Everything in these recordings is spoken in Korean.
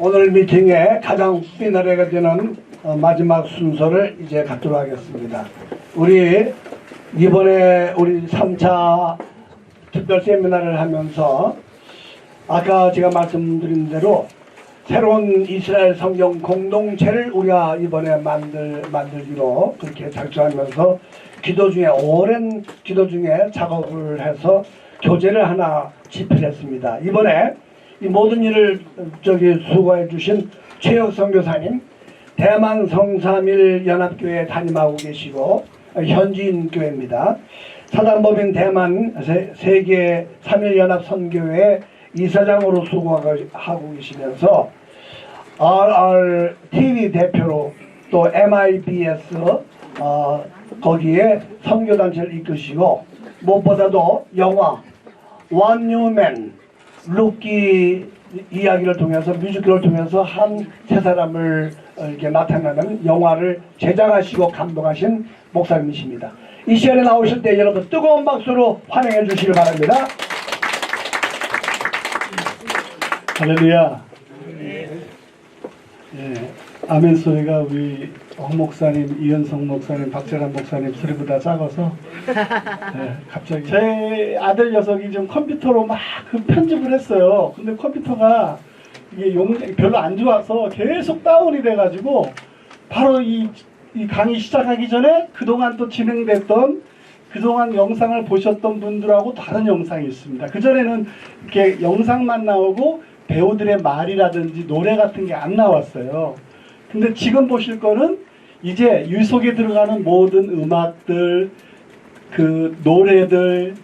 오늘 미팅의 가장 피나레가 되는 마지막 순서를 이제 갖도록 하겠습니다. 우리 이번에 우리 3차 특별 세미나를 하면서 아까 제가 말씀드린 대로 새로운 이스라엘 성경 공동체를 우리가 이번에 만들기로 그렇게 작정하면서 오랜 기도 중에 작업을 해서 교재를 하나 집필했습니다. 이번에 이 모든 일을 수고해 주신 최혁 선교사님, 대만 성삼일 연합교회 담임하고 계시고 현지인 교회입니다. 사단법인 대만 세계 3일 연합 선교회 이사장으로 수고하고 계시면서 RRTV 대표로 또 MIBS 거기에 선교단체를 이끄시고 무엇보다도 영화 One New Man 루키 이야기를 통해서 뮤지컬을 통해서 한 세 사람을 이렇게 나타내는 영화를 제작하시고 감독하신 목사님이십니다. 이 시간에 나오실 때 여러분 뜨거운 박수로 환영해 주시기 바랍니다. 할렐루야. 예, 아멘 소리가 우리 홍 목사님, 이현성 목사님, 박재란 목사님 소리보다 작아서 갑자기 제 아들 녀석이 좀 컴퓨터로 막 그 편집을 했어요. 근데 컴퓨터가 이게 별로 안 좋아서 계속 다운이 돼가지고 바로 이 강의 시작하기 전에 그동안 또 진행됐던 그동안 영상을 보셨던 분들하고 다른 영상이 있습니다. 그전에는 이렇게 영상만 나오고 배우들의 말이라든지 노래 같은 게 안 나왔어요. 근데 지금 보실 거는 이제 유속에 들어가는 모든 음악들, 그 노래들,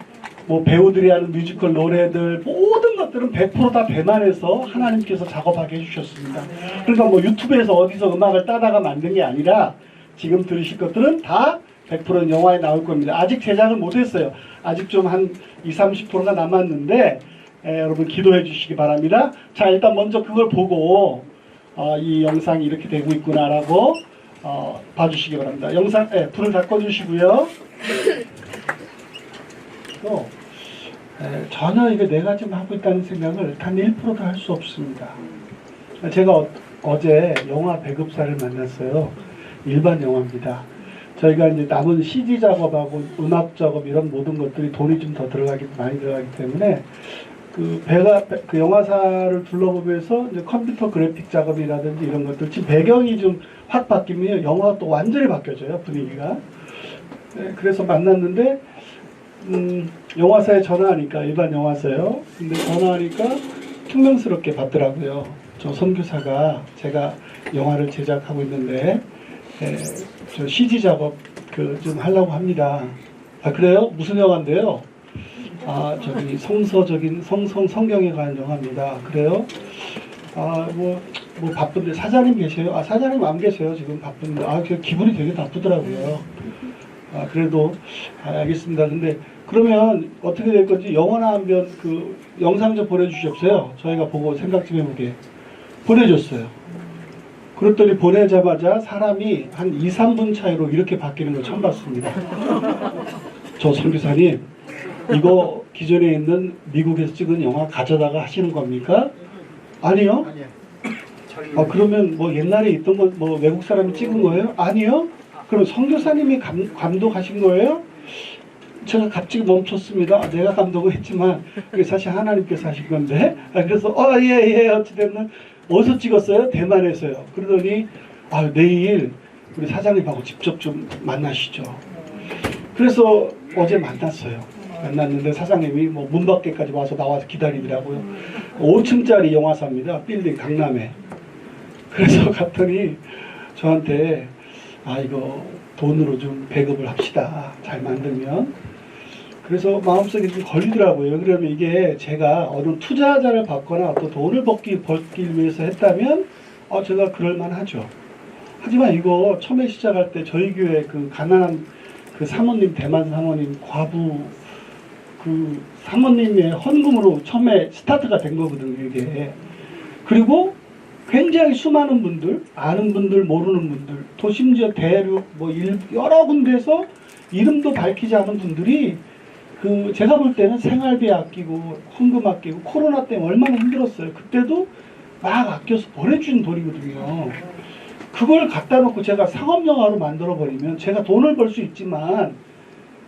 뭐 배우들이 하는 뮤지컬 노래들, 모든 것들은 100% 다 대만에서 하나님께서 작업하게 해주셨습니다. 그러니까 뭐 유튜브에서 어디서 음악을 따다가 만든 게 아니라 지금 들으실 것들은 다 100%는 영화에 나올 겁니다. 아직 제작을 못했어요. 아직 좀 한 20-30%가 남았는데 여러분 기도해 주시기 바랍니다. 자, 일단 먼저 그걸 보고 이 영상이 이렇게 되고 있구나라고 봐주시기 바랍니다. 영상 불을 다 꺼주시고요. 또 전혀 이거 내가 지금 하고 있다는 생각을 단 1%도 할 수 없습니다. 제가 어제 영화 배급사를 만났어요. 일반 영화입니다. 저희가 이제 남은 CG 작업하고 음악 작업 이런 모든 것들이 돈이 좀 더 많이 들어가기 때문에 그 영화사를 둘러보면서 이제 컴퓨터 그래픽 작업이라든지 이런 것들 지금 배경이 좀 확 바뀌면 영화가 또 완전히 바뀌어져요, 분위기가. 그래서 만났는데 영화사에 전화하니까 일반 영화사요. 근데 전화하니까 퉁명스럽게 받더라고요. 저 선교사가 제가 영화를 제작하고 있는데 저 CG 작업 좀 하려고 합니다. 아 그래요? 무슨 영화인데요? 아 저기 성경에 관한 영화입니다. 그래요? 아 뭐 바쁜데 사장님 계세요? 아 사장님 안 계세요. 지금 바쁜데 기분이 되게 나쁘더라고요. 아 그래도 알겠습니다. 근데 그러면 어떻게 될 건지 영화나 한번 그 영상 좀 보내주셨어요. 저희가 보고 생각 좀 해보게 보내줬어요. 그랬더니 보내자마자 사람이 한 2-3분 차이로 이렇게 바뀌는 걸 처음 봤습니다. 저 선교사님 이거 기존에 있는 미국에서 찍은 영화 가져다가 하시는 겁니까? 아니요. 그러면 뭐 옛날에 있던 거 뭐 외국 사람이 찍은 거예요? 아니요. 그럼 선교사님이 감독하신 거예요? 제가 갑자기 멈췄습니다. 내가 감독을 했지만 그게 사실 하나님께서 하신 건데. 그래서 예 어찌됐든 어디서 찍었어요? 대만에서요. 그러더니 내일 우리 사장님하고 직접 좀 만나시죠. 그래서 어제 만났어요. 만났는데 사장님이 뭐 문 밖에까지 나와서 기다리더라고요. 5층짜리 영화사입니다. 빌딩 강남에. 그래서 갔더니 저한테 이거 돈으로 좀 배급을 합시다. 잘 만들면. 그래서 마음속에 좀 걸리더라고요. 그러면 이게 제가 어느 투자자를 받거나 또 돈을 벌기 위해서 했다면 제가 그럴만하죠. 하지만 이거 처음에 시작할 때 저희 교회 그 가난한 그 사모님, 대만 사모님 과부 그 사모님의 헌금으로 처음에 스타트가 된 거거든요, 이게. 그리고 굉장히 수많은 분들, 아는 분들, 모르는 분들, 또 심지어 대륙, 여러 군데에서 이름도 밝히지 않은 분들이 제가 볼 때는 생활비 아끼고, 헌금 아끼고, 코로나 때문에 얼마나 힘들었어요. 그때도 막 아껴서 보내주는 돈이거든요. 그걸 갖다 놓고 제가 상업영화로 만들어버리면 제가 돈을 벌 수 있지만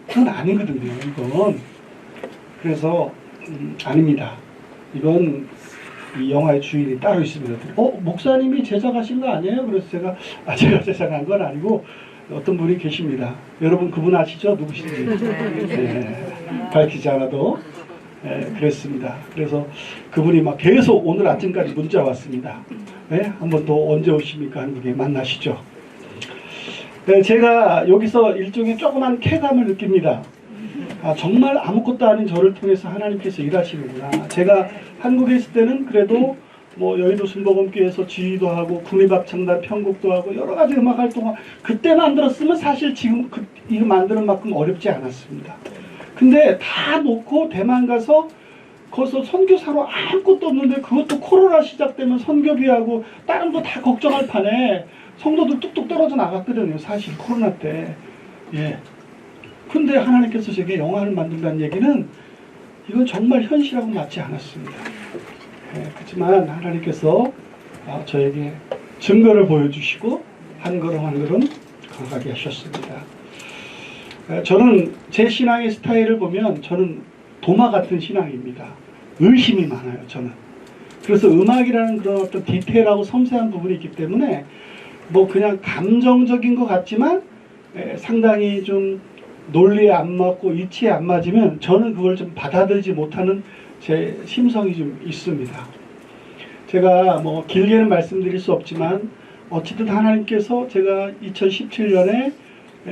그건 아니거든요. 이건. 그래서 아닙니다. 이건 이 영화의 주인이 따로 있습니다. 목사님이 제작하신 거 아니에요? 그래서 제가 제작한 건 아니고 어떤 분이 계십니다. 여러분 그분 아시죠? 누구신지. 네, 밝히지 않아도 그랬습니다. 그래서 그분이 막 계속 오늘 아침까지 문자 왔습니다. 네, 한번 또 언제 오십니까? 한국에 만나시죠. 네, 제가 여기서 일종의 조그만 쾌감을 느낍니다. 정말 아무것도 아닌 저를 통해서 하나님께서 일하시는구나. 제가 한국에 있을 때는 그래도 뭐 여의도 순복음교회에서 지휘도 하고 국립합창단 편곡도 하고 여러 가지 음악 활동을 그때 만들었으면 사실 지금 이거 만드는 만큼 어렵지 않았습니다. 근데 다 놓고 대만 가서 거기서 선교사로 아무것도 없는데 그것도 코로나 시작되면 선교비하고 다른 거 다 걱정할 판에 성도들 뚝뚝 떨어져 나갔거든요. 사실 코로나 때. 예. 근데 하나님께서 제게 영화를 만든다는 얘기는 이건 정말 현실하고 맞지 않았습니다. 그렇지만 하나님께서 저에게 증거를 보여주시고 한 걸음 한 걸음 걸어가게 하셨습니다. 저는 제 신앙의 스타일을 보면 저는 도마 같은 신앙입니다. 의심이 많아요. 저는. 그래서 음악이라는 그런 어떤 디테일하고 섬세한 부분이 있기 때문에 뭐 그냥 감정적인 것 같지만 상당히 좀 논리에 안 맞고 이치에 안 맞으면 저는 그걸 좀 받아들이지 못하는 제 심성이 좀 있습니다. 제가 뭐 길게는 말씀드릴 수 없지만 어쨌든 하나님께서 제가 2017년에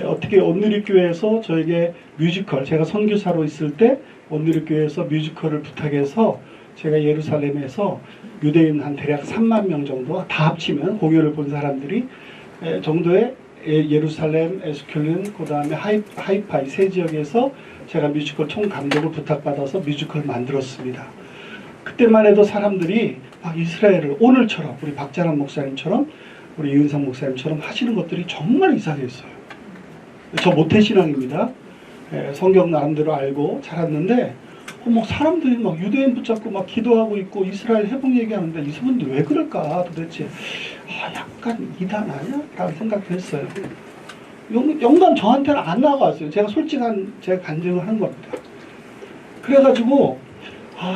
어떻게 온누리교회에서 저에게 뮤지컬, 제가 선교사로 있을 때 온누리교회에서 뮤지컬을 부탁해서 제가 예루살렘에서 유대인 한 대략 3만 명 정도 다 합치면 공연을 본 사람들이 정도의 예루살렘, 에스큘린, 그 다음에 하이파 이 세 지역에서 제가 뮤지컬 총 감독을 부탁받아서 뮤지컬을 만들었습니다. 그때만 해도 사람들이 막 이스라엘을 오늘처럼 우리 박자람 목사님처럼 우리 이은상 목사님처럼 하시는 것들이 정말 이상했어요. 저 모태신앙입니다. 성경 나름대로 알고 자랐는데 막 사람들이 막 유대인 붙잡고 막 기도하고 있고 이스라엘 회복 얘기하는데 이 사람들 왜 그럴까 도대체. 약간 이단 아니야? 라고 생각했어요. 영감 저한테는 안 나와왔어요. 제가 솔직한 제 간증을 하는 겁니다. 그래가지고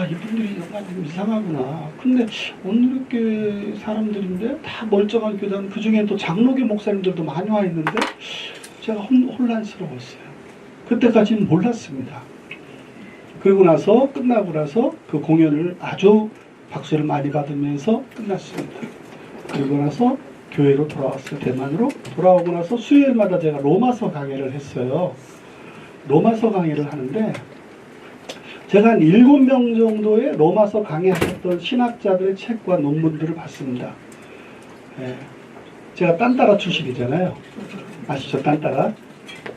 이분들이 영감 좀 이상하구나. 근데 온누리교회 사람들인데 다 멀쩡한 교단, 그 중에 또 장로교 목사님들도 많이 와 있는데 제가 혼란스러웠어요. 그때까지는 몰랐습니다. 그리고 나서 끝나고 나서 그 공연을 아주 박수를 많이 받으면서 끝났습니다. 그리고 나서 교회로 돌아왔어요. 대만으로 돌아오고 나서 수요일마다 제가 로마서 강의를 했어요. 로마서 강의를 하는데 제가 한 7명 정도의 로마서 강의하셨던 신학자들의 책과 논문들을 봤습니다. 제가 딴따라 출신이잖아요. 아시죠? 딴따라.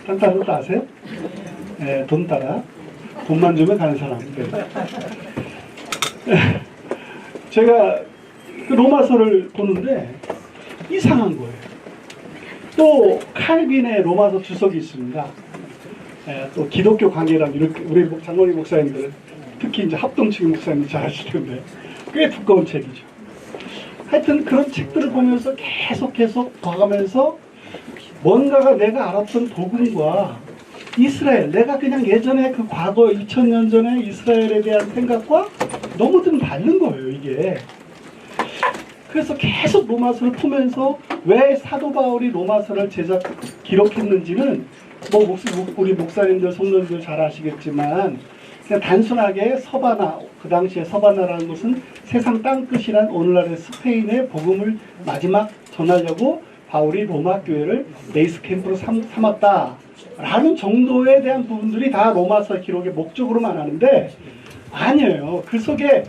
딴따라도 아세요? 돈 따라. 돈만 주면 가는 사람. 제가 그 로마서를 보는데 이상한 거예요. 또 칼빈의 로마서 주석이 있습니다. 또 기독교 관계란 이렇게 우리 장로님 목사님들 특히 이제 합동측 목사님들 잘 아실 텐데 꽤 두꺼운 책이죠. 하여튼 그런 책들을 보면서 계속 봐가면서 뭔가가 내가 알았던 복음과 이스라엘, 내가 그냥 예전에 그 과거 2000년 전에 이스라엘에 대한 생각과 너무 좀 다른 거예요, 이게. 그래서 계속 로마서를 보면서 왜 사도 바울이 로마서를 기록했는지는 뭐 우리 목사님들, 성도님들 잘 아시겠지만 그냥 단순하게 서바나, 그 당시에 서바나라는 것은 세상 땅끝이란 오늘날의 스페인의 복음을 마지막 전하려고 바울이 로마 교회를 베이스 캠프로 삼았다라는 정도에 대한 부분들이 다 로마서 기록의 목적으로만 하는데 아니에요. 그 속에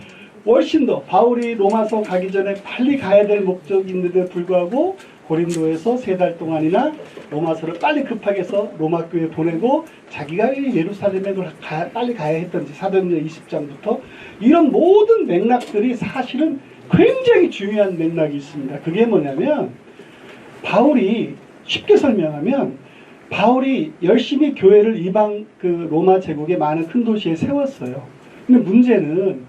훨씬 더 바울이 로마서 가기 전에 빨리 가야 될 목적이 있는데 불구하고 고린도에서 3달 동안이나 로마서를 빨리 급하게 해서 로마 교회에 보내고 자기가 예루살렘에 빨리 가야 했던지 사도행전 20장부터 이런 모든 맥락들이 사실은 굉장히 중요한 맥락이 있습니다. 그게 뭐냐면 바울이 쉽게 설명하면 바울이 열심히 교회를 이방 그 로마 제국의 많은 큰 도시에 세웠어요. 근데 문제는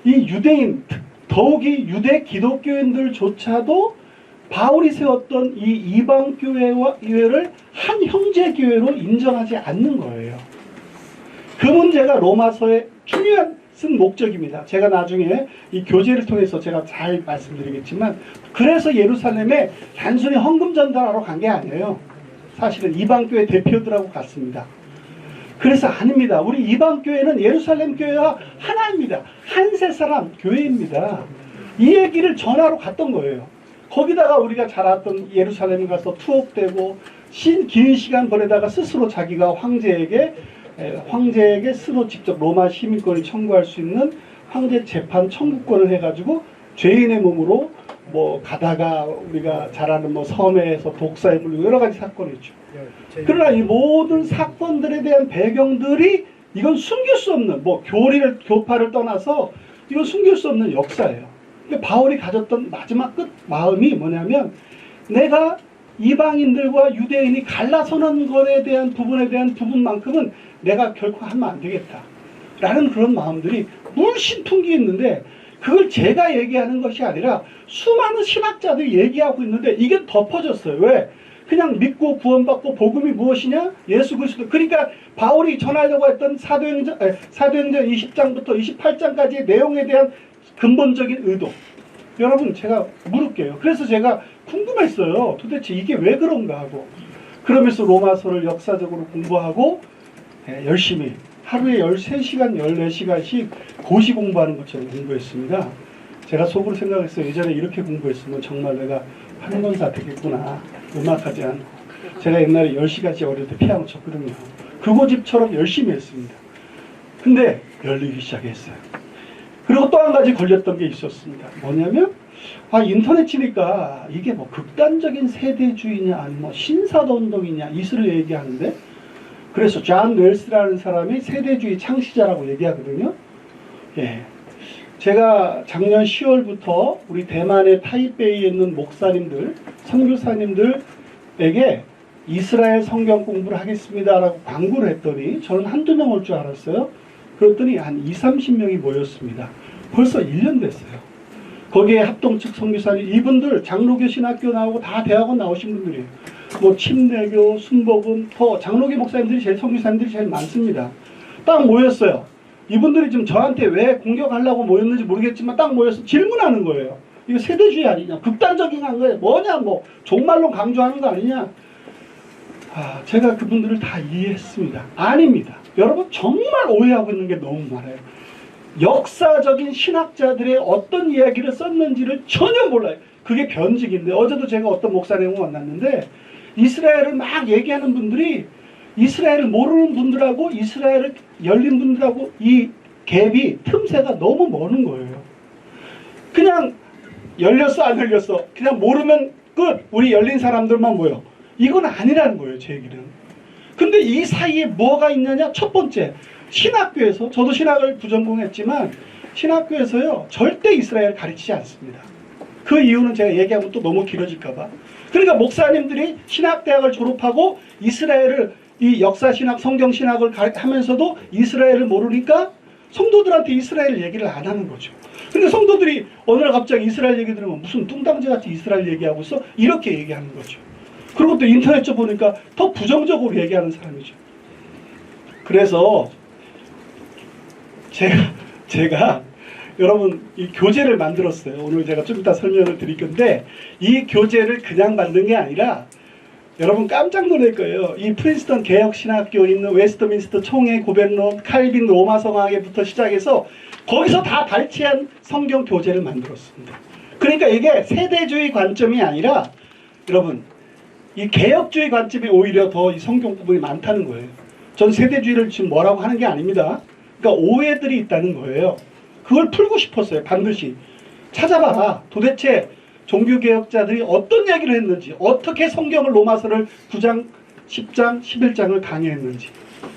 이 유대인 더욱이 유대 기독교인들조차도 바울이 세웠던 이 이방 교회를 한 형제 교회로 인정하지 않는 거예요. 그 문제가 로마서의 중요한 쓴 목적입니다. 제가 나중에 이 교제를 통해서 제가 잘 말씀드리겠지만, 그래서 예루살렘에 단순히 헌금 전달하러 간 게 아니에요. 사실은 이방교회 대표들하고 갔습니다. 그래서 아닙니다. 우리 이방교회는 예루살렘 교회와 하나입니다. 한 세 사람 교회입니다. 이 얘기를 전하러 갔던 거예요. 거기다가 우리가 잘 알았던 예루살렘에 가서 투옥되고 긴 시간 보내다가 스스로 자기가 황제에게 스스로 직접 로마 시민권을 청구할 수 있는 황제 재판 청구권을 해가지고 죄인의 몸으로 뭐 가다가 우리가 잘 아는 뭐 섬에서 독사에 물리고 여러 가지 사건이 있죠. 그러나 이 모든 사건들에 대한 배경들이 이건 숨길 수 없는, 뭐 교파를 떠나서 이건 숨길 수 없는 역사예요. 그러니까 바울이 가졌던 마지막 끝 마음이 뭐냐면, 내가 이방인들과 유대인이 갈라서는 것에 대한 부분만큼은 내가 결코 하면 안 되겠다 라는 그런 마음들이 물씬 풍기 있는데, 그걸 제가 얘기하는 것이 아니라 수많은 신학자들이 얘기하고 있는데 이게 덮어졌어요. 왜? 그냥 믿고 구원받고 복음이 무엇이냐? 예수 그리스도. 그러니까 바울이 전하려고 했던 사도행전 20장부터 28장까지의 내용에 대한 근본적인 의도, 여러분 제가 물을게요. 그래서 제가 궁금했어요. 도대체 이게 왜 그런가 하고. 그러면서 로마서를 역사적으로 공부하고 열심히 하루에 13시간, 14시간씩 고시 공부하는 것처럼 공부했습니다. 제가 속으로 생각했어요. 예전에 이렇게 공부했으면 정말 내가 한권사 되겠구나. 음악하지 않고. 제가 옛날에 10시간씩 어릴 때 피아노 쳤거든요. 그 고집처럼 열심히 했습니다. 근데 열리기 시작했어요. 그리고 또 한 가지 걸렸던 게 있었습니다. 뭐냐면, 인터넷 치니까 이게 뭐 극단적인 세대주의냐 아니면 뭐 신사도 운동이냐 이슬을 얘기하는데, 그래서 존 웰스라는 사람이 세대주의 창시자라고 얘기하거든요. 예. 제가 작년 10월부터 우리 대만의 타이베이에 있는 목사님들, 선교사님들에게 이스라엘 성경 공부를 하겠습니다라고 광고를 했더니 저는 한두 명 올 줄 알았어요. 그랬더니 한 20-30명이 모였습니다. 벌써 1년 됐어요. 거기에 합동 측 선교사님, 이분들 장로교 신학교 나오고 다 대학원 나오신 분들이에요. 뭐 침례교, 순복음, 더 장로교 목사님들이 선교사님들이 제일 많습니다. 딱 모였어요. 이분들이 지금 저한테 왜 공격하려고 모였는지 모르겠지만 딱 모여서 질문하는 거예요. 이거 세대주의 아니냐? 극단적인 거예요. 뭐냐? 뭐 종말론 강조하는 거 아니냐? 제가 그분들을 다 이해했습니다. 아닙니다. 여러분 정말 오해하고 있는 게 너무 많아요. 역사적인 신학자들의 어떤 이야기를 썼는지를 전혀 몰라요. 그게 변직인데, 어제도 제가 어떤 목사님을 만났는데 이스라엘을 막 얘기하는 분들이 이스라엘을 모르는 분들하고 이스라엘을 열린 분들하고 이 갭이, 틈새가 너무 머는 거예요. 그냥 열렸어 안 열렸어 그냥 모르면 끝, 우리 열린 사람들만 모여, 이건 아니라는 거예요, 제 얘기는. 근데 이 사이에 뭐가 있느냐? 첫 번째, 신학교에서, 저도 신학을 부전공했지만 신학교에서요 절대 이스라엘을 가르치지 않습니다. 그 이유는 제가 얘기하면 또 너무 길어질까봐. 그러니까 목사님들이 신학대학을 졸업하고 이스라엘을, 이 역사신학, 성경신학을 하면서도 이스라엘을 모르니까 성도들한테 이스라엘 얘기를 안 하는 거죠. 근데 성도들이 어느 날 갑자기 이스라엘 얘기 들으면 무슨 뚱땅지같이 이스라엘 얘기하고 있어? 이렇게 얘기하는 거죠. 그리고 또 인터넷 좀 보니까 더 부정적으로 얘기하는 사람이죠. 그래서 제가 여러분 이 교재를 만들었어요. 오늘 제가 좀 이따 설명을 드릴 건데, 이 교재를 그냥 만든 게 아니라 여러분 깜짝 놀랄 거예요. 이 프린스턴 개혁신학교 있는 웨스트민스터 총회 고백론, 칼빈 로마 성학에부터 시작해서 거기서 다 발췌한 성경 교재를 만들었습니다. 그러니까 이게 세대주의 관점이 아니라 여러분 이 개혁주의 관점이 오히려 더 이 성경 부분이 많다는 거예요. 전 세대주의를 지금 뭐라고 하는 게 아닙니다. 그러니까 오해들이 있다는 거예요. 그걸 풀고 싶었어요. 반드시 찾아봐라. 도대체 종교개혁자들이 어떤 얘기를 했는지, 어떻게 성경을 로마서를 9장, 10장, 11장을 강의했는지.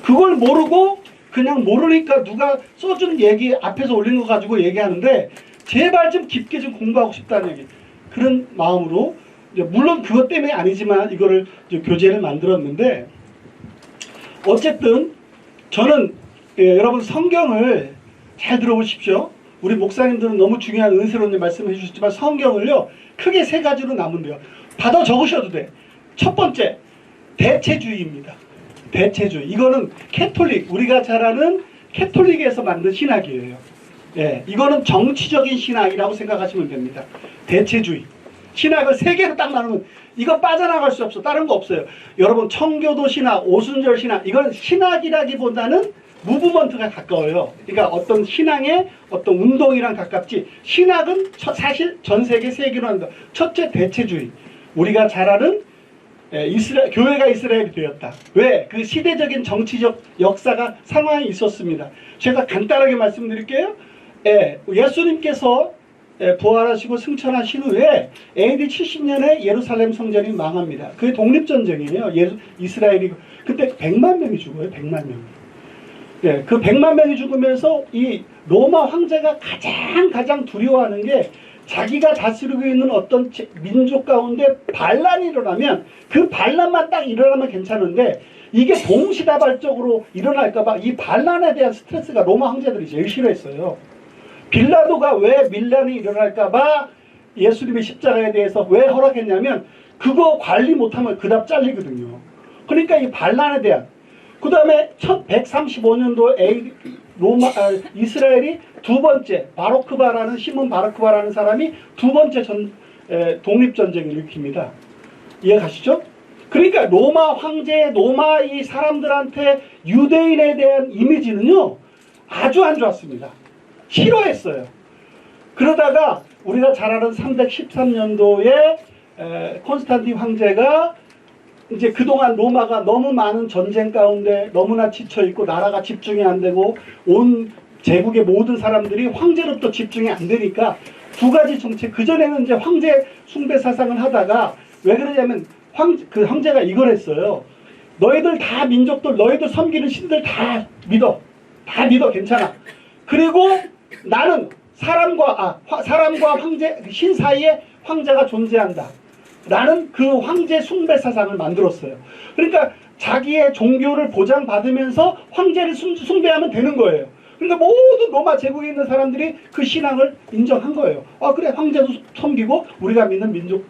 그걸 모르고 그냥 모르니까 누가 써준 얘기 앞에서 올린 거 가지고 얘기하는데, 제발 좀 깊게 좀 공부하고 싶다는 얘기. 그런 마음으로, 물론 그것 때문에 아니지만 이거를 교재를 만들었는데, 어쨌든 저는 여러분 성경을 잘 들어보십시오. 우리 목사님들은 너무 중요한 은혜로운 말씀을 해주셨지만 성경을요 크게 세 가지로 나눈대요. 받아 적으셔도 돼. 첫 번째, 대체주의입니다. 대체주의. 이거는 캐톨릭, 우리가 잘 아는 캐톨릭에서 만든 신학이에요. 예, 이거는 정치적인 신학이라고 생각하시면 됩니다. 대체주의. 신학을 세 개로 딱 나누면 이거 빠져나갈 수 없어. 다른 거 없어요. 여러분 청교도 신학, 오순절 신학, 이건 신학이라기보다는 무브먼트가 가까워요. 그러니까 어떤 신앙의 어떤 운동이랑 가깝지, 신학은 사실 전 세계 세 개로 한다. 첫째, 대체주의. 우리가 잘 아는 교회가 이스라엘이 되었다. 왜? 그 시대적인 정치적 역사가 상황이 있었습니다. 제가 간단하게 말씀드릴게요. 예수님께서 부활하시고 승천하신 후에 AD 70년에 예루살렘 성전이 망합니다. 그게 독립전쟁이에요. 이스라엘이. 그때 100만 명이 죽어요. 100만 명. 예, 그 100만 명이 죽으면서 이 로마 황제가 가장 두려워하는 게 자기가 다스리고 있는 어떤 민족 가운데 반란이 일어나면 그 반란만 딱 일어나면 괜찮은데 이게 동시다발적으로 일어날까봐 이 반란에 대한 스트레스가 로마 황제들이 제일 싫어했어요. 빌라도가 왜 밀란이 일어날까봐 예수님의 십자가에 대해서 왜 허락했냐면 그거 관리 못하면 그답 잘리거든요. 그러니까 이 반란에 대한, 그 다음에 1135년도 이스라엘이 두 번째 바르크바라는 시몬 바르크바라는 사람이 두 번째 독립전쟁을 일으킵니다. 이해가시죠? 그러니까 로마 황제, 로마 이 사람들한테 유대인에 대한 이미지는요 아주 안 좋았습니다. 싫어했어요. 그러다가 우리가 잘 아는 313년도에 콘스탄틴 황제가 이제 그동안 로마가 너무 많은 전쟁 가운데 너무나 지쳐있고 나라가 집중이 안 되고 온 제국의 모든 사람들이 황제로부터 집중이 안 되니까 두 가지 정책, 그전에는 이제 황제 숭배 사상을 하다가 왜 그러냐면 그 황제가 이걸 했어요. 너희들 다 민족들, 너희들 섬기는 신들 다 믿어. 다 믿어. 괜찮아. 그리고 나는 사람과 황제, 신 사이에 황제가 존재한다. 라는 그 황제 숭배 사상을 만들었어요. 그러니까 자기의 종교를 보장받으면서 황제를 숭배하면 되는 거예요. 그러니까 모든 로마 제국에 있는 사람들이 그 신앙을 인정한 거예요. 아 그래, 황제도 섬기고 우리가 믿는 민족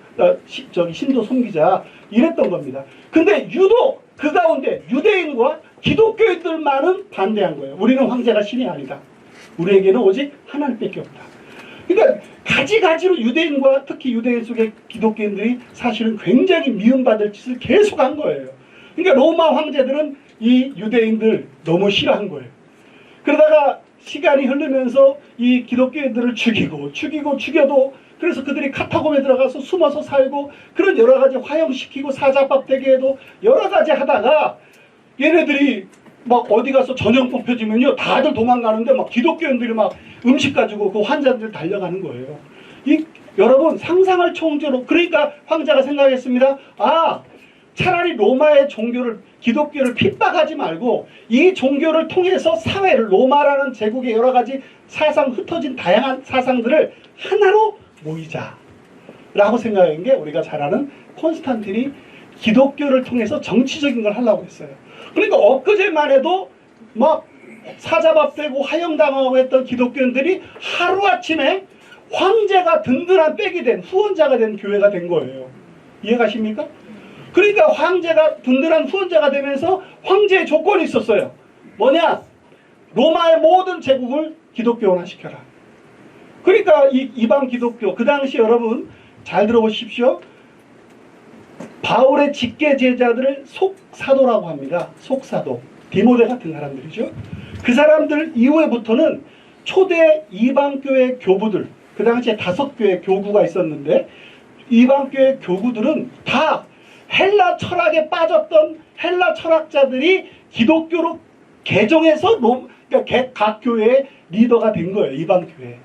신도 섬기자, 이랬던 겁니다. 근데 유독 그 가운데 유대인과 기독교인들만은 반대한 거예요. 우리는 황제가 신이 아니다. 우리에게는 오직 하나님밖에 없다. 그러니까 가지가지로 유대인과 특히 유대인 속의 기독교인들이 사실은 굉장히 미움받을 짓을 계속 한 거예요. 그러니까 로마 황제들은 이 유대인들 너무 싫어한 거예요. 그러다가 시간이 흐르면서 이 기독교인들을 죽여도 그래서 그들이 카타콤에 들어가서 숨어서 살고 그런 여러 가지 화형시키고 사자밥 되게 해도 여러 가지 하다가 얘네들이 막 어디 가서 전염병 펴지면요 다들 도망가는데 막 기독교인들이 막 음식 가지고 그 환자들 달려가는 거예요. 여러분 상상할 총재로, 그러니까 황제가 생각했습니다. 아 차라리 로마의 종교를, 기독교를 핍박하지 말고 이 종교를 통해서 사회를, 로마라는 제국의 여러 가지 사상, 흩어진 다양한 사상들을 하나로 모이자 라고 생각한 게 우리가 잘 아는 콘스탄틴이 기독교를 통해서 정치적인 걸 하려고 했어요. 그러니까 엊그제만 해도 막 사자밥 되고 화형당하고 했던 기독교인들이 하루아침에 황제가 든든한 백이 된, 후원자가 된 교회가 된 거예요. 이해가십니까? 그러니까 황제가 든든한 후원자가 되면서 황제의 조건이 있었어요. 뭐냐? 로마의 모든 제국을 기독교화시켜라. 그러니까 이 이방 기독교, 그 당시 여러분 잘 들어보십시오. 바울의 직계 제자들을 속사도라고 합니다. 속사도. 디모데 같은 사람들이죠. 그 사람들 이후에부터는 초대 이방교회 교부들, 그 당시에 5교회 교구가 있었는데 이방교회 교구들은 다 헬라 철학에 빠졌던 헬라 철학자들이 기독교로 개종해서 그러니까 각 교회의 리더가 된 거예요. 이방교회.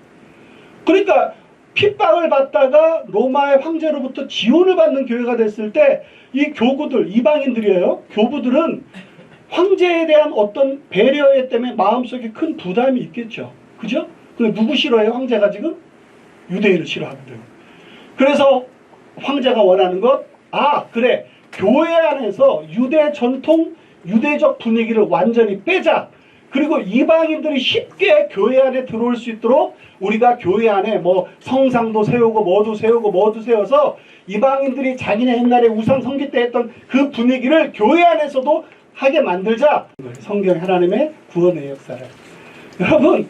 그러니까 핍박을 받다가 로마의 황제로부터 지원을 받는 교회가 됐을 때 이 교구들, 이방인들이에요. 교부들은 황제에 대한 어떤 배려에 때문에 마음속에 큰 부담이 있겠죠. 그죠? 근데 누구 싫어해요? 황제가 지금? 유대인을 싫어하거든. 그래서 황제가 원하는 것, 그래, 교회 안에서 유대 전통, 유대적 분위기를 완전히 빼자. 그리고 이방인들이 쉽게 교회 안에 들어올 수 있도록 우리가 교회 안에 뭐 성상도 세우고 뭐도 세우고 뭐도 세워서 이방인들이 자기네 옛날에 우상 섬기 때 했던 그 분위기를 교회 안에서도 하게 만들자. 성경 하나님의 구원의 역사를. 여러분,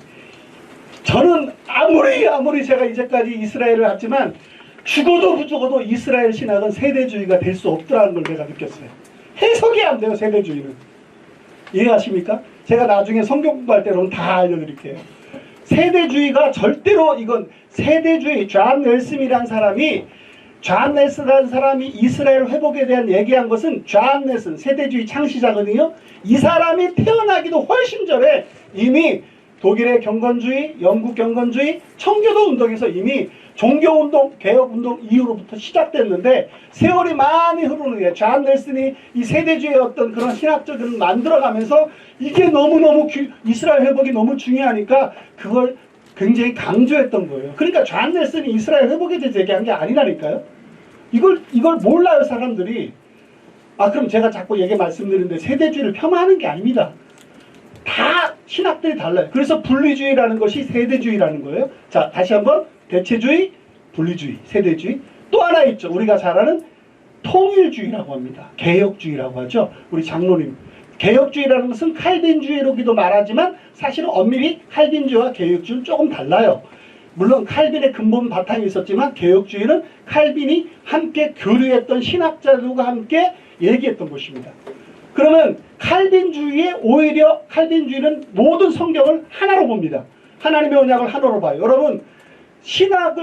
저는 아무리 제가 이제까지 이스라엘을 왔지만 죽어도 이스라엘 신학은 세대주의가 될 수 없더라는 걸 내가 느꼈어요. 해석이 안 돼요, 세대주의는. 이해하십니까? 제가 나중에 성경 공부할 때는 다 알려드릴게요. 세대주의가 절대로 이건 세대주의, 존 넬슨이라는 사람이 이스라엘 회복에 대한 얘기한 것은 존 넬슨, 세대주의 창시자거든요. 이 사람이 태어나기도 훨씬 전에 이미 독일의 경건주의, 영국 경건주의, 청교도 운동에서 이미 종교운동, 개혁운동 이후로부터 시작됐는데 세월이 많이 흐르는 게 존 넬슨이 이 세대주의의 어떤 그런 신학적인 만들어가면서 이게 너무너무 이스라엘 회복이 너무 중요하니까 그걸 굉장히 강조했던 거예요. 그러니까 존 넬슨이 이스라엘 회복에 대해서 얘기한 게 아니라니까요. 이걸 몰라요, 사람들이. 그럼 제가 자꾸 말씀드리는데 세대주의를 폄하하는 게 아닙니다. 다 신학들이 달라요. 그래서 분리주의라는 것이 세대주의라는 거예요. 자, 다시 한번 대체주의, 분리주의, 세대주의. 또 하나 있죠. 우리가 잘 아는 통일주의라고 합니다. 개혁주의라고 하죠. 우리 장로님. 개혁주의라는 것은 칼빈주의로기도 말하지만 사실은 엄밀히 칼빈주의와 개혁주의는 조금 달라요. 물론 칼빈의 근본 바탕이 있었지만 개혁주의는 칼빈이 함께 교류했던 신학자들과 함께 얘기했던 것입니다. 그러면 오히려 칼빈주의는 모든 성경을 하나로 봅니다. 하나님의 언약을 하나로 봐요. 여러분, 신약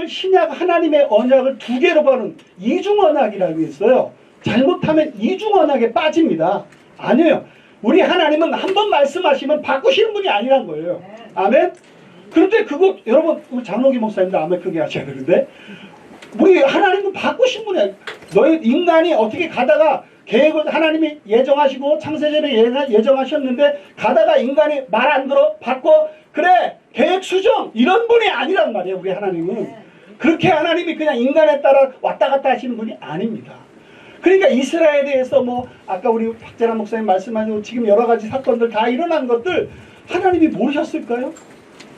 하나님의 언약을 두 개로 보는 이중언약이라고 있어요. 잘못하면 이중언약에 빠집니다. 아니에요. 우리 하나님은 한 번 말씀하시면 바꾸시는 분이 아니란 거예요. 아멘? 그런데 그거 여러분, 우리 장로기 목사님도 아멘 크게 하셔야 되는데 우리 하나님은 바꾸신 분이 아니에요. 너희 인간이 어떻게 가다가 계획을 하나님이 예정하시고 창세전에 예정하셨는데 가다가 인간이 말 안 들어 바꿔 그래 계획 수정 이런 분이 아니란 말이에요. 우리 하나님은 그렇게 하나님이 그냥 인간에 따라 왔다 갔다 하시는 분이 아닙니다. 그러니까 이스라엘에 대해서 뭐 아까 우리 박재란 목사님 말씀하신 지금 여러 가지 사건들 다 일어난 것들 하나님이 모르셨을까요?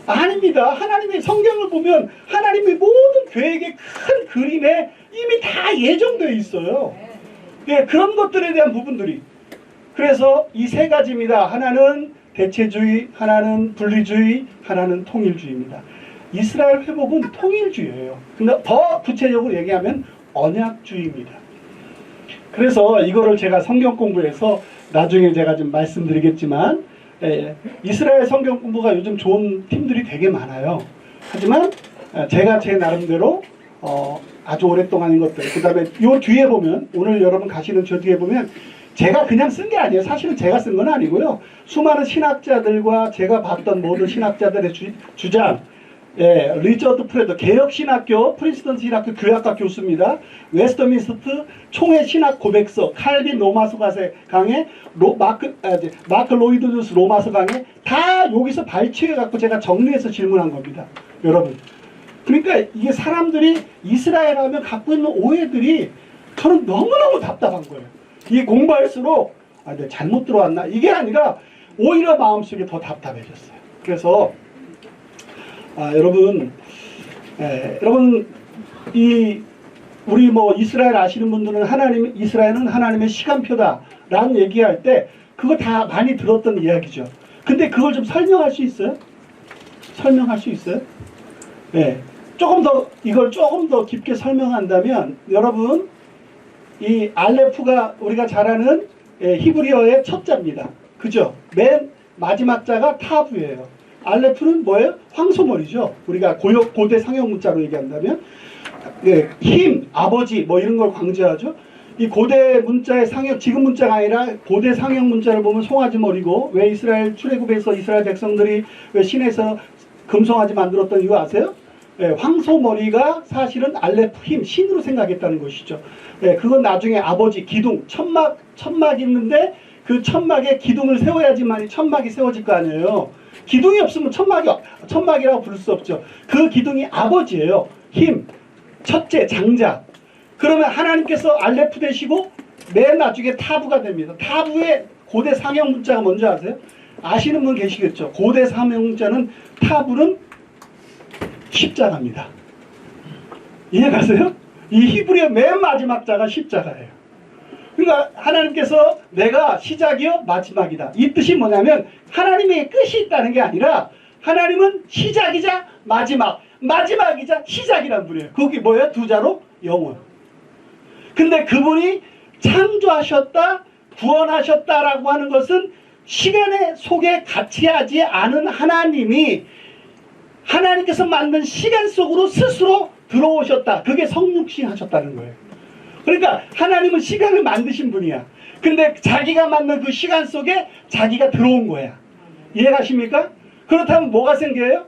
아닙니다. 하나님의 성경을 보면 하나님의 모든 계획의 큰 그림에 이미 다 예정되어 있어요. 예, 그런 것들에 대한 부분들이. 그래서 이 세 가지입니다. 하나는 대체주의, 하나는 분리주의, 하나는 통일주의입니다. 이스라엘 회복은 통일주의예요. 근데 더 구체적으로 얘기하면 언약주의입니다. 그래서 이거를 제가 성경 공부해서 나중에 제가 좀 말씀드리겠지만 이스라엘 성경 공부가 요즘 좋은 팀들이 되게 많아요. 하지만 제가 제 나름대로 아주 오랫동안인 것들 그 다음에 요 뒤에 보면 오늘 여러분 가시는 저 뒤에 보면 제가 그냥 쓴 게 아니에요. 사실은 제가 쓴 건 아니고요. 수많은 신학자들과 제가 봤던 모든 신학자들의 주장 리처드 프레더 개혁신학교 프린스턴 신학교 교약과 교수입니다. 웨스터민스트 총회 신학 고백서 칼빈 로마서 강의 마크 로이드 주스 로마서 강의 다 여기서 발췌해 갖고 제가 정리해서 질문한 겁니다. 여러분, 그러니까 이게 사람들이 이스라엘 하면 갖고 있는 오해들이 저는 너무너무 답답한 거예요. 이게 공부할수록 내가 잘못 들어왔나 이게 아니라 오히려 마음속에 더 답답해졌어요. 그래서 여러분 우리 뭐 이스라엘 아시는 분들은 이스라엘은 하나님의 시간표다라는 얘기할 때 그거 다 많이 들었던 이야기죠. 근데 그걸 좀 설명할 수 있어요? 설명할 수 있어요? 네. 이걸 조금 더 깊게 설명한다면 여러분 이 알레프가 우리가 잘 아는 히브리어의 첫 자입니다. 그죠? 맨 마지막 자가 타브예요. 알레프는 뭐예요? 황소머리죠. 우리가 고대 상형 문자로 얘기한다면 힘, 아버지 뭐 이런 걸 강조하죠. 이 고대 문자의 상형, 지금 문자가 아니라 고대 상형 문자를 보면 송아지 머리고 왜 이스라엘 출애굽에서 이스라엘 백성들이 왜 신에서 금송아지 만들었던 이유 아세요? 황소머리가 사실은 알레프 힘, 신으로 생각했다는 것이죠. 그건 나중에 아버지, 기둥, 천막 있는데 그 천막에 기둥을 세워야지만 천막이 세워질 거 아니에요. 기둥이 없으면 천막이라고 부를 수 없죠. 그 기둥이 아버지예요. 힘, 첫째, 장자. 그러면 하나님께서 알레프 되시고 맨 나중에 타부가 됩니다. 타부의 고대 상형 문자가 뭔지 아세요? 아시는 분 계시겠죠? 고대 사명자는 타불은 십자가입니다. 이해가세요? 이 히브리어 맨 마지막 자가 십자가예요. 그러니까 하나님께서 내가 시작이요 마지막이다. 이 뜻이 뭐냐면 하나님의 끝이 있다는 게 아니라 하나님은 시작이자 마지막이자 시작이란 분이에요. 그게 뭐예요? 두 자로 영원. 근데 그분이 창조하셨다, 구원하셨다라고 하는 것은 시간의 속에 갇히지 않은 하나님이 하나님께서 만든 시간 속으로 스스로 들어오셨다. 그게 성육신 하셨다는 거예요. 그러니까 하나님은 시간을 만드신 분이야. 근데 자기가 만든 그 시간 속에 자기가 들어온 거야. 이해가십니까? 그렇다면 뭐가 생겨요?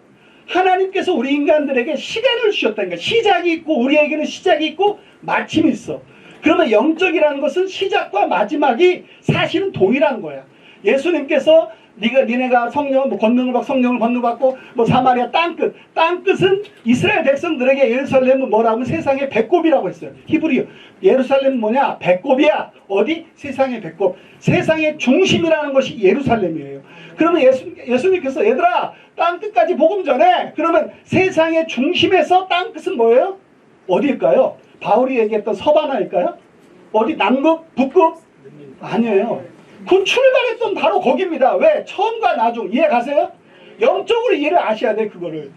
하나님께서 우리 인간들에게 시간을 주셨다니까. 시작이 있고 우리에게는 시작이 있고 마침이 있어. 그러면 영적이라는 것은 시작과 마지막이 사실은 동일한 거야. 예수님께서 니네가 성령을 건너받고 사마리아 땅끝은 이스라엘 백성들에게 예루살렘은 뭐라고 세상의 배꼽이라고 했어요. 히브리어 예루살렘은 뭐냐? 배꼽이야. 어디? 세상의 배꼽. 세상의 중심이라는 것이 예루살렘이에요. 그러면 예수님께서 얘들아 땅끝까지 복음 전해. 그러면 세상의 중심에서 땅끝은 뭐예요? 어디일까요? 바울이 얘기했던 서바나일까요? 어디? 남극? 북극? 아니에요. 그 출발했던 바로 거기입니다. 왜? 처음과 나중. 이해 가세요? 영적으로 이해를 아셔야 돼. 그거를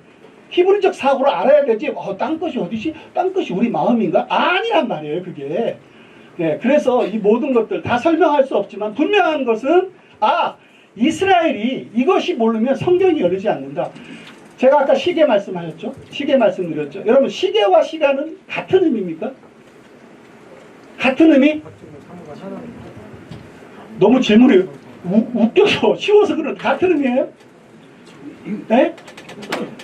히브리적 사고로 알아야 되지. 땅끝이 어디지? 땅끝이 우리 마음인가? 아니란 말이에요. 그게. 네, 그래서 이 모든 것들 다 설명할 수 없지만 분명한 것은 이스라엘이 이것이 모르면 성경이 열리지 않는다. 제가 아까 시계 말씀하셨죠? 시계 말씀드렸죠? 여러분 시계와 시간은 같은 의미입니까? 같은 의미? 너무 질문이 웃겨서 쉬워서 그런 같은 의미예요? 네?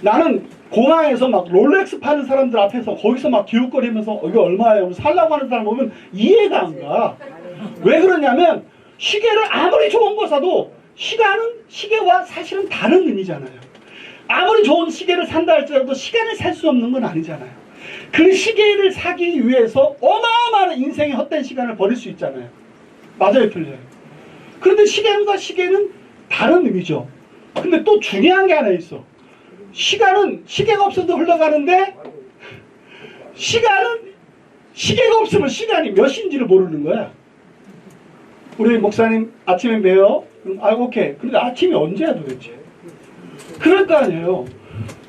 나는 공항에서 막 롤렉스 파는 사람들 앞에서 거기서 막 기웃거리면서 이게 얼마예요? 살라고 하는 사람 보면 이해가 안 가. 왜 그러냐면 시계를 아무리 좋은 거 사도 시간은 시계와 사실은 다른 의미잖아요. 아무리 좋은 시계를 산다 할지라도 시간을 살 수 없는 건 아니잖아요. 그 시계를 사기 위해서 어마어마한 인생의 헛된 시간을 버릴 수 있잖아요. 맞아요, 틀려요? 그런데 시간과 시계는 다른 의미죠. 근데 또 중요한 게 하나 있어. 시간은 시계가 없어도 흘러가는데 시간은 시계가 없으면 시간이 몇 시인지를 모르는 거야. 우리 목사님 아침에 봬요. 오케이. 근데 아침이 언제야 도대체? 그럴 거 아니에요.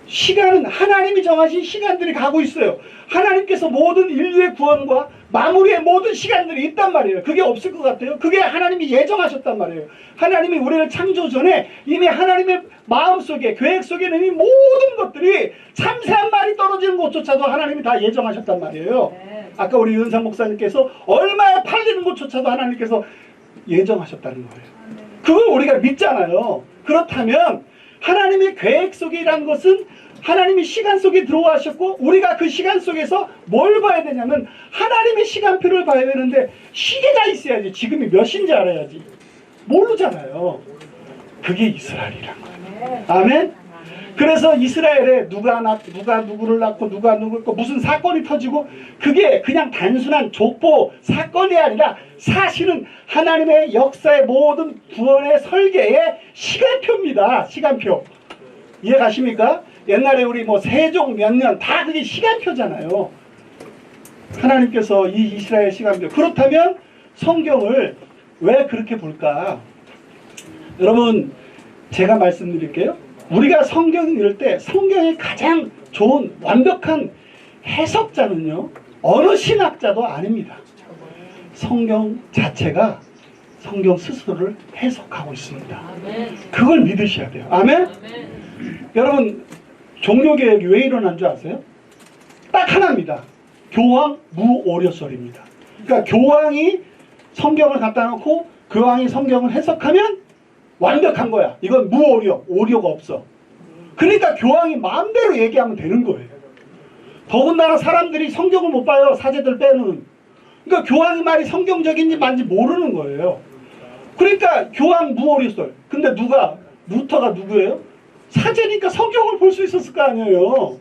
시간은 하나님이 정하신 시간들이 가고 있어요. 하나님께서 모든 인류의 구원과 마무리의 모든 시간들이 있단 말이에요. 그게 없을 것 같아요. 그게 하나님이 예정하셨단 말이에요. 하나님이 우리를 창조 전에 이미 하나님의 마음속에 계획 속에는 이 모든 것들이 참새한 마리 떨어지는 것조차도 하나님이 다 예정하셨단 말이에요. 아까 우리 윤상 목사님께서 얼마에 팔리는 것조차도 하나님께서 예정하셨다는 거예요. 그걸 우리가 믿잖아요. 그렇다면 하나님의 계획 속이라는 것은 하나님이 시간 속에 들어와셨고 우리가 그 시간 속에서 뭘 봐야 되냐면 하나님의 시간표를 봐야 되는데 시계가 있어야지. 지금이 몇 시인지 알아야지. 모르잖아요. 그게 이스라엘이란 거예요. 아멘? 그래서 이스라엘에 누가 누구를 낳고 누가 누구를 낳고 무슨 사건이 터지고 그게 그냥 단순한 족보 사건이 아니라 사실은 하나님의 역사의 모든 구원의 설계의 시간표입니다. 시간표. 이해 가십니까? 옛날에 우리 세종 몇 년 다 그게 시간표잖아요. 하나님께서 이 이스라엘 시간표. 그렇다면 성경을 왜 그렇게 볼까? 여러분 제가 말씀드릴게요. 우리가 성경 읽을 때 성경의 가장 좋은 완벽한 해석자는요 어느 신학자도 아닙니다. 성경 자체가 성경 스스로를 해석하고 있습니다. 그걸 믿으셔야 돼요. 아멘? 여러분 종교개혁이 왜 일어난 줄 아세요? 딱 하나입니다. 교황 무오려설입니다. 그러니까 교황이 성경을 갖다 놓고 교황이 성경을 해석하면 완벽한 거야. 이건 무오려, 오려가 없어. 그러니까 교황이 마음대로 얘기하면 되는 거예요. 더군다나 사람들이 성경을 못 봐요. 사제들 빼는. 그러니까 교황이 말이 성경적인지 뭔지 모르는 거예요. 그러니까 교황 무오려설. 근데 루터가 누구예요? 사제니까 성경을 볼 수 있었을 거 아니에요.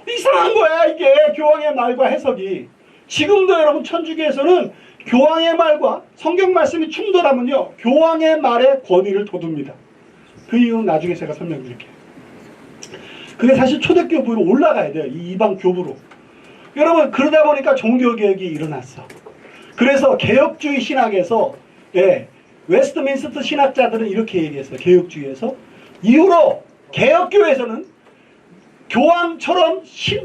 이상한 거야 이게 교황의 말과 해석이. 지금도 여러분 천주교에서는 교황의 말과 성경 말씀이 충돌하면요 교황의 말에 권위를 돋웁니다. 그 이유는 나중에 제가 설명드릴게요. 그게 사실 초대교부로 올라가야 돼요. 이 이방 교부로. 여러분 그러다 보니까 종교개혁이 일어났어. 그래서 개혁주의 신학에서 웨스트민스터 신학자들은 이렇게 얘기했어요. 개혁주의에서 이후로 개혁교회에서는 교황처럼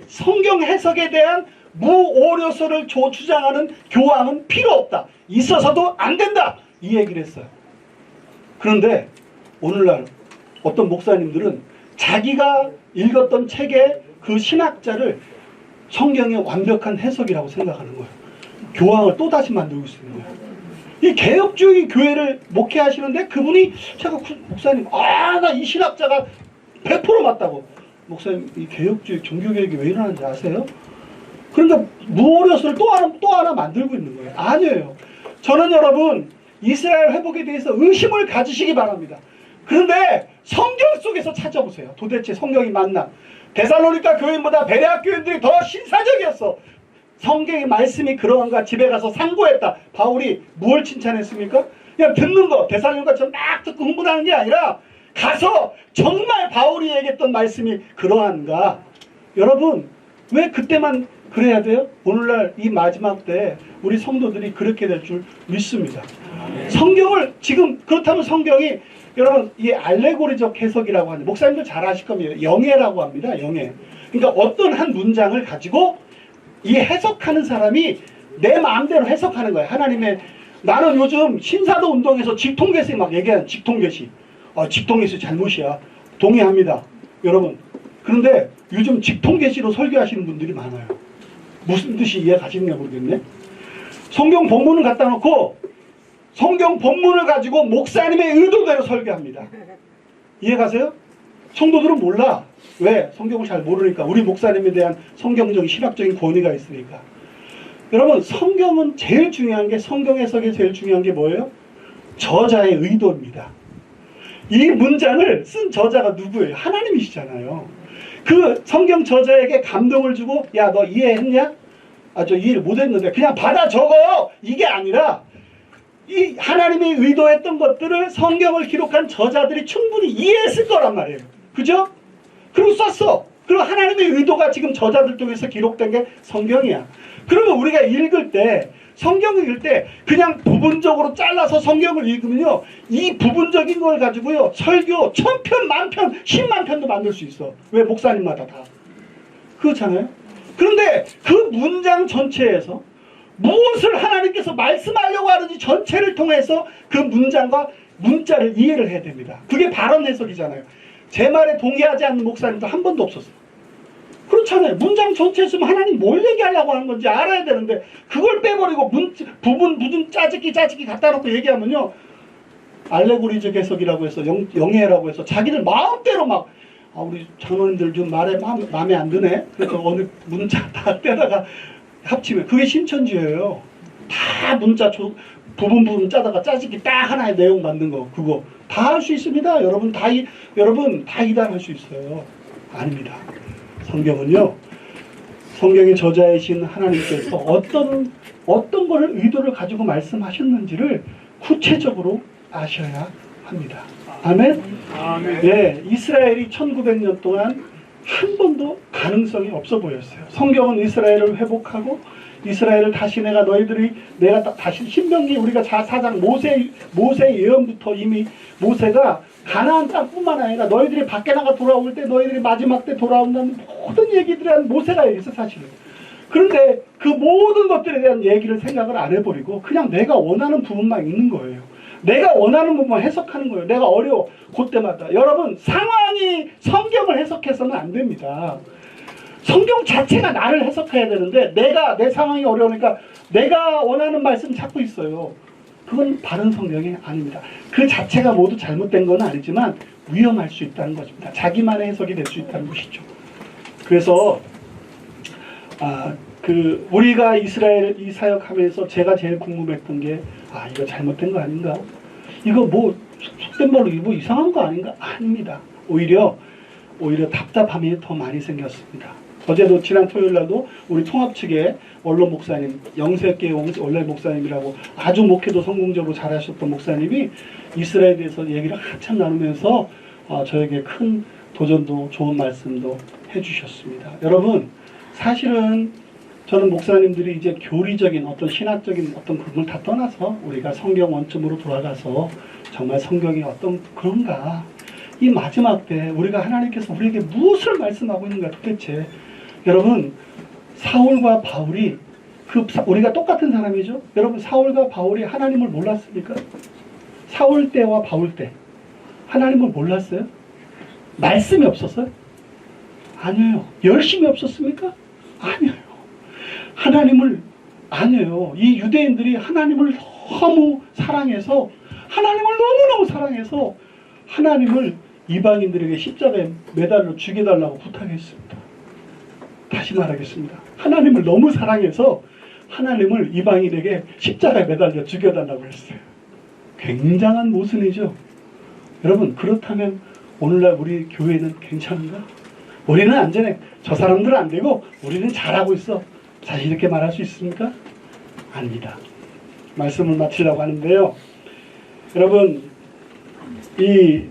성경 해석에 대한 무오려서를 주장하는 교황은 필요 없다. 있어서도 안 된다. 이 얘기를 했어요. 그런데 오늘날 어떤 목사님들은 자기가 읽었던 책의 그 신학자를 성경의 완벽한 해석이라고 생각하는 거예요. 교황을 또다시 만들고 있는 거예요. 이 개혁주의 교회를 목회하시는데 그분이 제가 목사님 나 이 신학자가 100% 맞다고. 목사님 이 개혁주의 종교개혁이 왜 일어나는지 아세요? 그러니까 무오려서를 또 하나 만들고 있는 거예요. 아니에요. 저는 여러분 이스라엘 회복에 대해서 의심을 가지시기 바랍니다. 그런데 성경 속에서 찾아보세요. 도대체 성경이 맞나? 데살로니가 교인보다 베레아 교인들이 더 신사적이었어. 성경의 말씀이 그러한가? 집에 가서 상고했다. 바울이 무엇을 칭찬했습니까? 그냥 듣는 거, 데살로니가처럼 막 듣고 흥분하는 게 아니라 가서 정말 바울이 얘기했던 말씀이 그러한가? 여러분 왜 그때만 그래야 돼요? 오늘날 이 마지막 때 우리 성도들이 그렇게 될 줄 믿습니다. 성경을 지금 그렇다면 성경이 여러분 이 알레고리적 해석이라고 하는 목사님들 잘 아실 겁니다. 영예라고 합니다. 영예. 그러니까 어떤 한 문장을 가지고 이 해석하는 사람이 내 마음대로 해석하는 거예요. 하나님의 나는 요즘 신사도 운동에서 직통계시 막 얘기하는 직통계시. 직통계시 잘못이야. 동의합니다. 여러분. 그런데 요즘 직통계시로 설교하시는 분들이 많아요. 무슨 뜻이 이해 가시는가 모르겠네. 성경 본문을 갖다 놓고 성경 본문을 가지고 목사님의 의도대로 설교합니다. 이해가세요? 성도들은 몰라. 왜? 성경을 잘 모르니까. 우리 목사님에 대한 성경적인 신학적인 권위가 있으니까. 여러분 성경은 제일 중요한 게 성경 해석에 제일 중요한 게 뭐예요? 저자의 의도입니다. 이 문장을 쓴 저자가 누구예요? 하나님이시잖아요. 그 성경 저자에게 감동을 주고 야 너 이해했냐? 저 이해를 못했는데 그냥 받아 적어. 이게 아니라 이 하나님이 의도했던 것들을 성경을 기록한 저자들이 충분히 이해했을 거란 말이에요. 그죠? 그리고 썼어. 그리고 하나님의 의도가 지금 저자들 통해서 기록된 게 성경이야. 그러면 우리가 읽을 때 성경을 읽을 때 그냥 부분적으로 잘라서 성경을 읽으면요 이 부분적인 걸 가지고요 설교 1000편, 만편, 10만 편도 만들 수 있어. 왜? 목사님마다 다 그렇잖아요. 그런데 그 문장 전체에서 무엇을 하나님께서 말씀하려고 하는지 전체를 통해서 그 문장과 문자를 이해를 해야 됩니다. 그게 발언 해석이잖아요. 제 말에 동의하지 않는 목사님도 한 번도 없었어요. 그렇잖아요. 문장 전체에 있으면 하나님 뭘 얘기하려고 하는 건지 알아야 되는데 그걸 빼버리고 부분 짜집기 갖다 놓고 얘기하면요 알레고리적 해석이라고 해서 영예라고 해서 자기들 마음대로 막 우리 장로님들 좀 말에 마음에 안 드네. 그래서 어느 문자 다 떼다가 합치면 그게 신천지예요. 다 문자 부분 짜다가 짜집기 딱 하나의 내용 만든 거 그거 다 할 수 있습니다. 여러분 다 이단할 수 있어요. 아닙니다. 성경은요. 성경의 저자이신 하나님께서 어떤 거를 의도를 가지고 말씀하셨는지를 구체적으로 아셔야 합니다. 아멘? 아멘. 네, 이스라엘이 1900년 동안 한 번도 가능성이 없어 보였어요. 성경은 이스라엘을 회복하고 이스라엘을 다시 내가 다시 신명기 우리가 4장 모세 예언부터 이미 모세가 가나안 땅뿐만 아니라 너희들이 밖에 나가 돌아올 때 너희들이 마지막 때 돌아온다는 모든 얘기들에 대한 모세가 얘기했어 사실은. 그런데 그 모든 것들에 대한 얘기를 생각을 안 해버리고 그냥 내가 원하는 부분만 읽는 거예요. 내가 원하는 부분만 해석하는 거예요. 내가 어려워 그때마다. 여러분 상황이 성경을 해석해서는 안 됩니다. 성경 자체가 나를 해석해야 되는데 내 상황이 어려우니까 내가 원하는 말씀 찾고 있어요. 그건 바른 성경이 아닙니다. 그 자체가 모두 잘못된 건 아니지만 위험할 수 있다는 것입니다. 자기만의 해석이 될 수 있다는 것이죠. 그래서 우리가 이스라엘 이 사역하면서 제가 제일 궁금했던 게 이거 잘못된 거 아닌가? 이거 속된 말로 이거 이상한 거 아닌가? 아닙니다. 오히려 답답함이 더 많이 생겼습니다. 어제도 지난 토요일 날도 우리 통합 측의 원로 목사님 영세교회 원래 목사님이라고 아주 목회도 성공적으로 잘하셨던 목사님이 이스라엘에 대해서 얘기를 한참 나누면서 저에게 큰 도전도 좋은 말씀도 해주셨습니다. 여러분, 사실은 저는 목사님들이 이제 교리적인 어떤 신학적인 어떤 그런 걸 다 떠나서 우리가 성경 원점으로 돌아가서 정말 성경이 어떤 그런가, 이 마지막 때 우리가 하나님께서 우리에게 무엇을 말씀하고 있는가 도대체. 여러분, 사울과 바울이 우리가 똑같은 사람이죠. 여러분, 사울과 바울이 하나님을 몰랐습니까? 사울 때와 바울 때 하나님을 몰랐어요? 말씀이 없었어요? 아니에요. 열심이 없었습니까? 아니에요. 하나님을, 아니에요. 이 유대인들이 하나님을 너무 사랑해서, 하나님을 너무너무 사랑해서 하나님을 이방인들에게 십자가에 매달려 죽여달라고 부탁했습니다. 다시 말하겠습니다. 하나님을 너무 사랑해서 하나님을 이방인에게 십자가에 매달려 죽여달라고 했어요. 굉장한 모순이죠. 여러분, 그렇다면 오늘날 우리 교회는 괜찮은가? 우리는 안전해. 저 사람들은 안 되고 우리는 잘하고 있어. 사실 이렇게 말할 수 있습니까? 아닙니다. 말씀을 마치려고 하는데요. 여러분, 이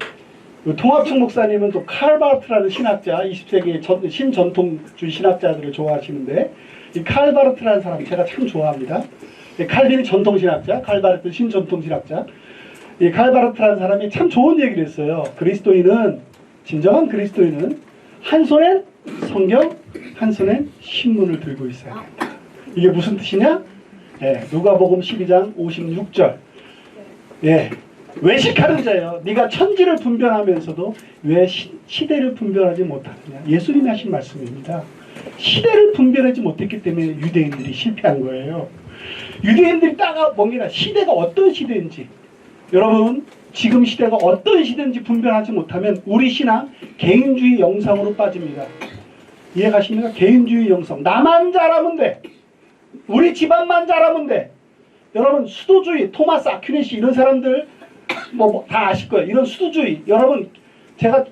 통합청 목사님은 또 칼 바르트라는 신학자, 20세기의 신전통주의 신학자들을 좋아하시는데, 이 칼 바르트라는 사람 제가 참 좋아합니다. 칼빈이 전통신학자, 칼 바르트 신전통신학자. 이 칼 바르트라는 사람이 참 좋은 얘기를 했어요. 그리스도인은, 진정한 그리스도인은 한 손엔 성경, 한 손엔 신문을 들고 있어야 된다. 이게 무슨 뜻이냐? 누가복음 12장 56절. 외식하는 자여, 네가 천지를 분별하면서도 왜 시대를 분별하지 못하느냐. 예수님이 하신 말씀입니다. 시대를 분별하지 못했기 때문에 유대인들이 실패한 거예요. 유대인들이 뭔가 시대가 어떤 시대인지, 여러분, 지금 시대가 어떤 시대인지 분별하지 못하면 우리 신앙 개인주의 영상으로 빠집니다. 이해가십니까? 개인주의 영상. 나만 잘하면 돼. 우리 집안만 잘하면 돼. 여러분, 수도주의, 토마스 아퀴네시 이런 사람들 다 아실 거예요. 이런 수도주의. 여러분, 제가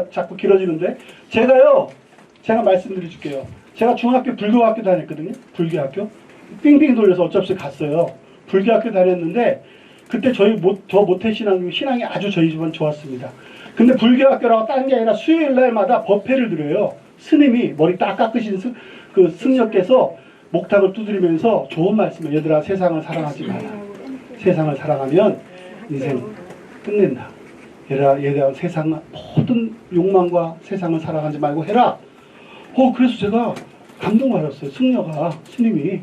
자꾸 길어지는데, 제가 말씀드려 줄게요. 제가 중학교 불교학교 다녔거든요. 불교학교. 삥삥 돌려서 어쩔 수 없이 갔어요. 불교학교 다녔는데, 그때 저 신앙이 아주 저희 집은 좋았습니다. 근데 불교학교라고 다른 게 아니라 수요일 날마다 법회를 드려요. 스님이 머리 딱 깎으신 그 스님께서 목탁을 두드리면서 좋은 말씀을, 얘들아, 세상을 사랑하지 마라. 세상을 사랑하면 인생 끝낸다. 얘들아, 세상 모든 욕망과 세상을 사랑하지 말고 해라. 그래서 제가 감동받았어요. 승려가, 스님이.